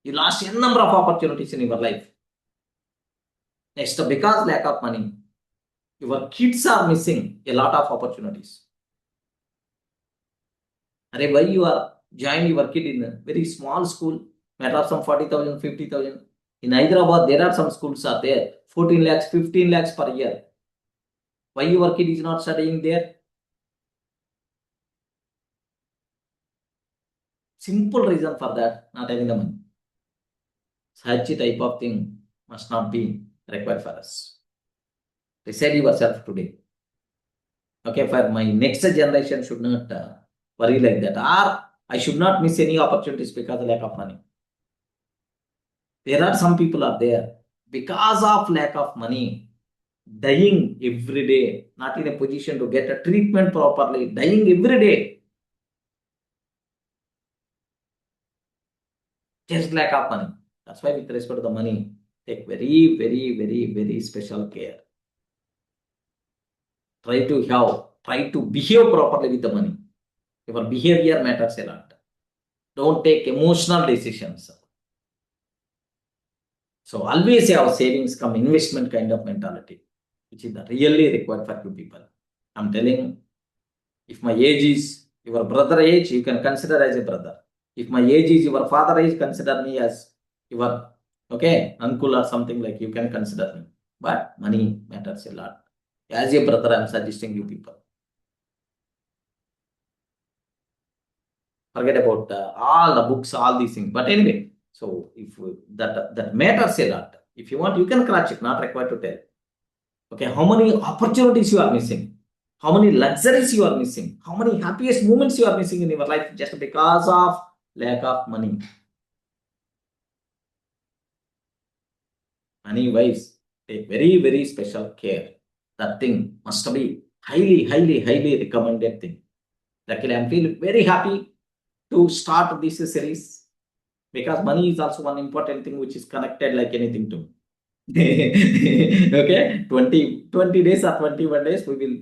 you lost n number of opportunities in your life. Next, because lack of money, your kids are missing a lot of opportunities. Why you are joining your kid in a very small school, matter of some 40,000, 50,000. In Hyderabad, there are some schools are there, 14 lakhs, 15 lakhs per year. Why your kid is not studying there? Simple reason for that, not having the money. Such a type of thing must not be required for us. Decide yourself today. Okay, for my next generation should not worry like that. Or I should not miss any opportunities because of lack of money. There are some people are there because of lack of money, dying every day, not in a position to get a treatment properly, dying every day. Just lack of money. That's why with respect to the money, take very, very, very, very special care. Try to behave properly with the money. Your behavior matters a lot. Don't take emotional decisions. So always have savings come investment kind of mentality, which is really required for you people. I'm telling, if my age is your brother age, you can consider as a brother. If my age is your father age, consider me as your uncle or something like you can consider me. But money matters a lot. As a brother, I'm suggesting you people. Forget about all the books, all these things. But anyway, so if that matters a lot. If you want, you can cross check, not required to tell. Okay, how many opportunities you are missing? How many luxuries you are missing? How many happiest moments you are missing in your life just because of lack of money? Money wise, take very, very special care. That thing must be highly, highly, highly recommended thing. Luckily, I'm feeling very happy to start this series because money is also one important thing which is connected like anything to. Okay, 20 days or 21 days, we will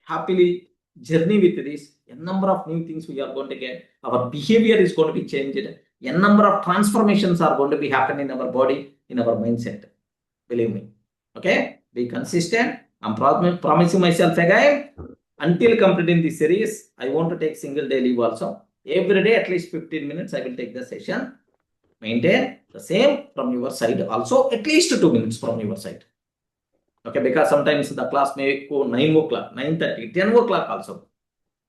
happily journey with this. A number of new things we are going to get. Our behavior is going to be changed. A number of transformations are going to be happening in our body, in our mindset. Believe me. Okay, be consistent. I'm promising myself again, until completing this series, I want to take single day leave also. Every day, at least 15 minutes, I will take the session. Maintain the same from your side also, at least 2 minutes from your side. Okay, because sometimes the class may go 9 o'clock, 9:30, 10 o'clock also.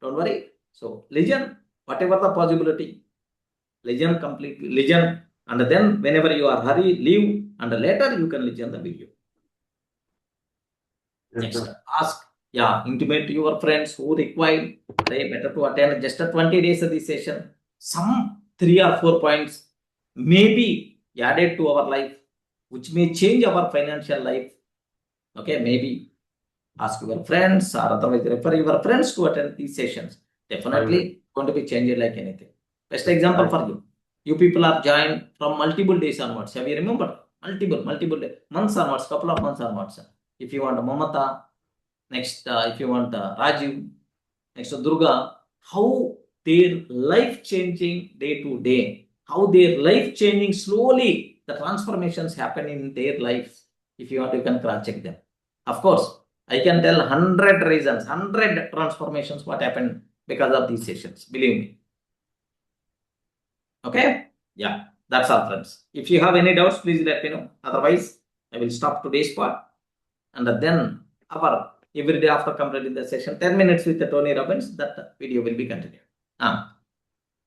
Don't worry. So, listen, whatever the possibility, listen completely, listen, and then whenever you are hurry, leave, and later you can listen the video. Next, ask, intimate to your friends who require, they better to attend just a 20 days of this session. Some 3 or 4 points may be added to our life, which may change our financial life. Okay, maybe ask your friends or otherwise refer your friends to attend these sessions. Definitely going to be changed like anything. Best example for you. You people are joined from multiple days onwards. Have you remembered? Multiple days, months onwards, couple of months onwards. If you want Mamata, next if you want Rajiv, next Durga, how their life changing day to day, how their life changing slowly, the transformations happen in their lives. If you want, you can cross check them. Of course, I can tell 100 reasons, 100 transformations what happened because of these sessions. Believe me. Okay? Yeah, that's all, friends. If you have any doubts, please let me know. Otherwise, I will stop today's part. And then every day after completing the session, 10 minutes with the Tony Robbins, that video will be continued.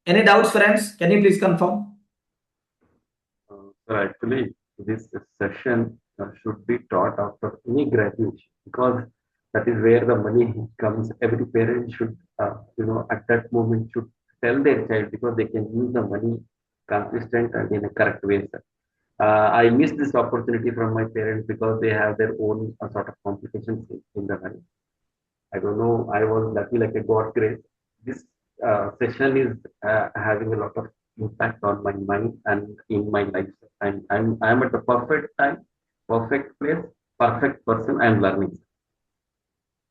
Any doubts, friends? Can you please confirm? Actually, this session should be taught after any graduation because that is where the money comes. Every parent should, at that moment should tell their child because they can use the money consistent and in a correct way. I missed this opportunity from my parents because they have their own sort of complications in the money. I don't know. I was lucky like a God grace. This session is having a lot of impact on my mind and in my life. I'm at the perfect time, perfect place, perfect person. I'm learning.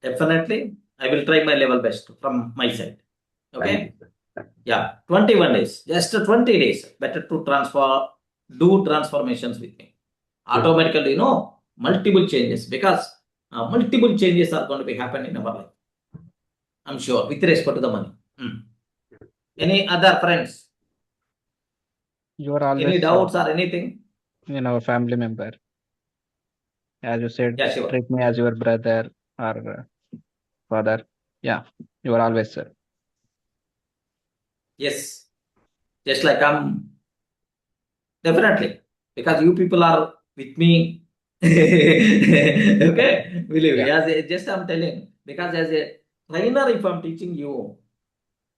Definitely, I will try my level best from my side. Okay. Thank you, yeah, 21 days, just 20 days. Better to do transformations with me. Automatically, multiple changes because multiple changes are going to be happening in our life. I'm sure, with respect to the money. Any other friends? You are Any always doubts or anything? our family member. As you said, Yeah, sure. treat me as your brother or father. Yeah, you are always, sir. Yes. Just like I'm definitely, because you people are with me. Okay, believe me. Just I'm telling, because as a trainer, if I'm teaching you,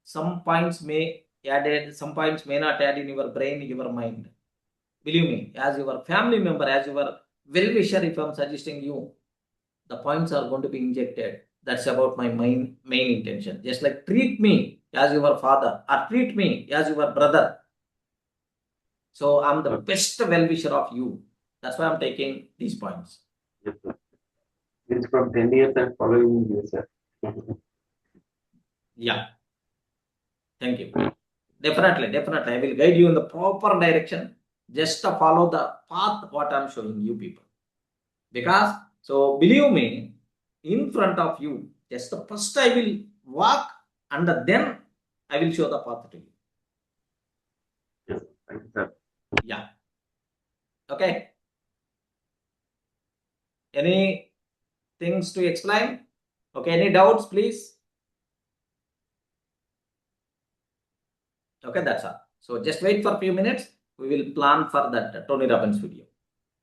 some points may added, some points may not add in your brain, your mind. Believe me, as your family member, as your well-wisher, if I'm suggesting you, the points are going to be injected. That's about my main intention. Just like treat me as your father or treat me as your brother. So I'm the best well-wisher of you. That's why I'm taking these points. Yes, sir. It's from 10 years and following you, sir. Yeah. Thank you. Definitely. I will guide you in the proper direction. Just to follow the path what I'm showing you people. Because, so believe me, in front of you, just the first I will walk and then I will show the path to you. Yes, thank you, sir. Yeah. Okay. Any things to explain? Okay. Any doubts, please? Okay, that's all. So just wait for a few minutes. We will plan for that Tony Robbins video.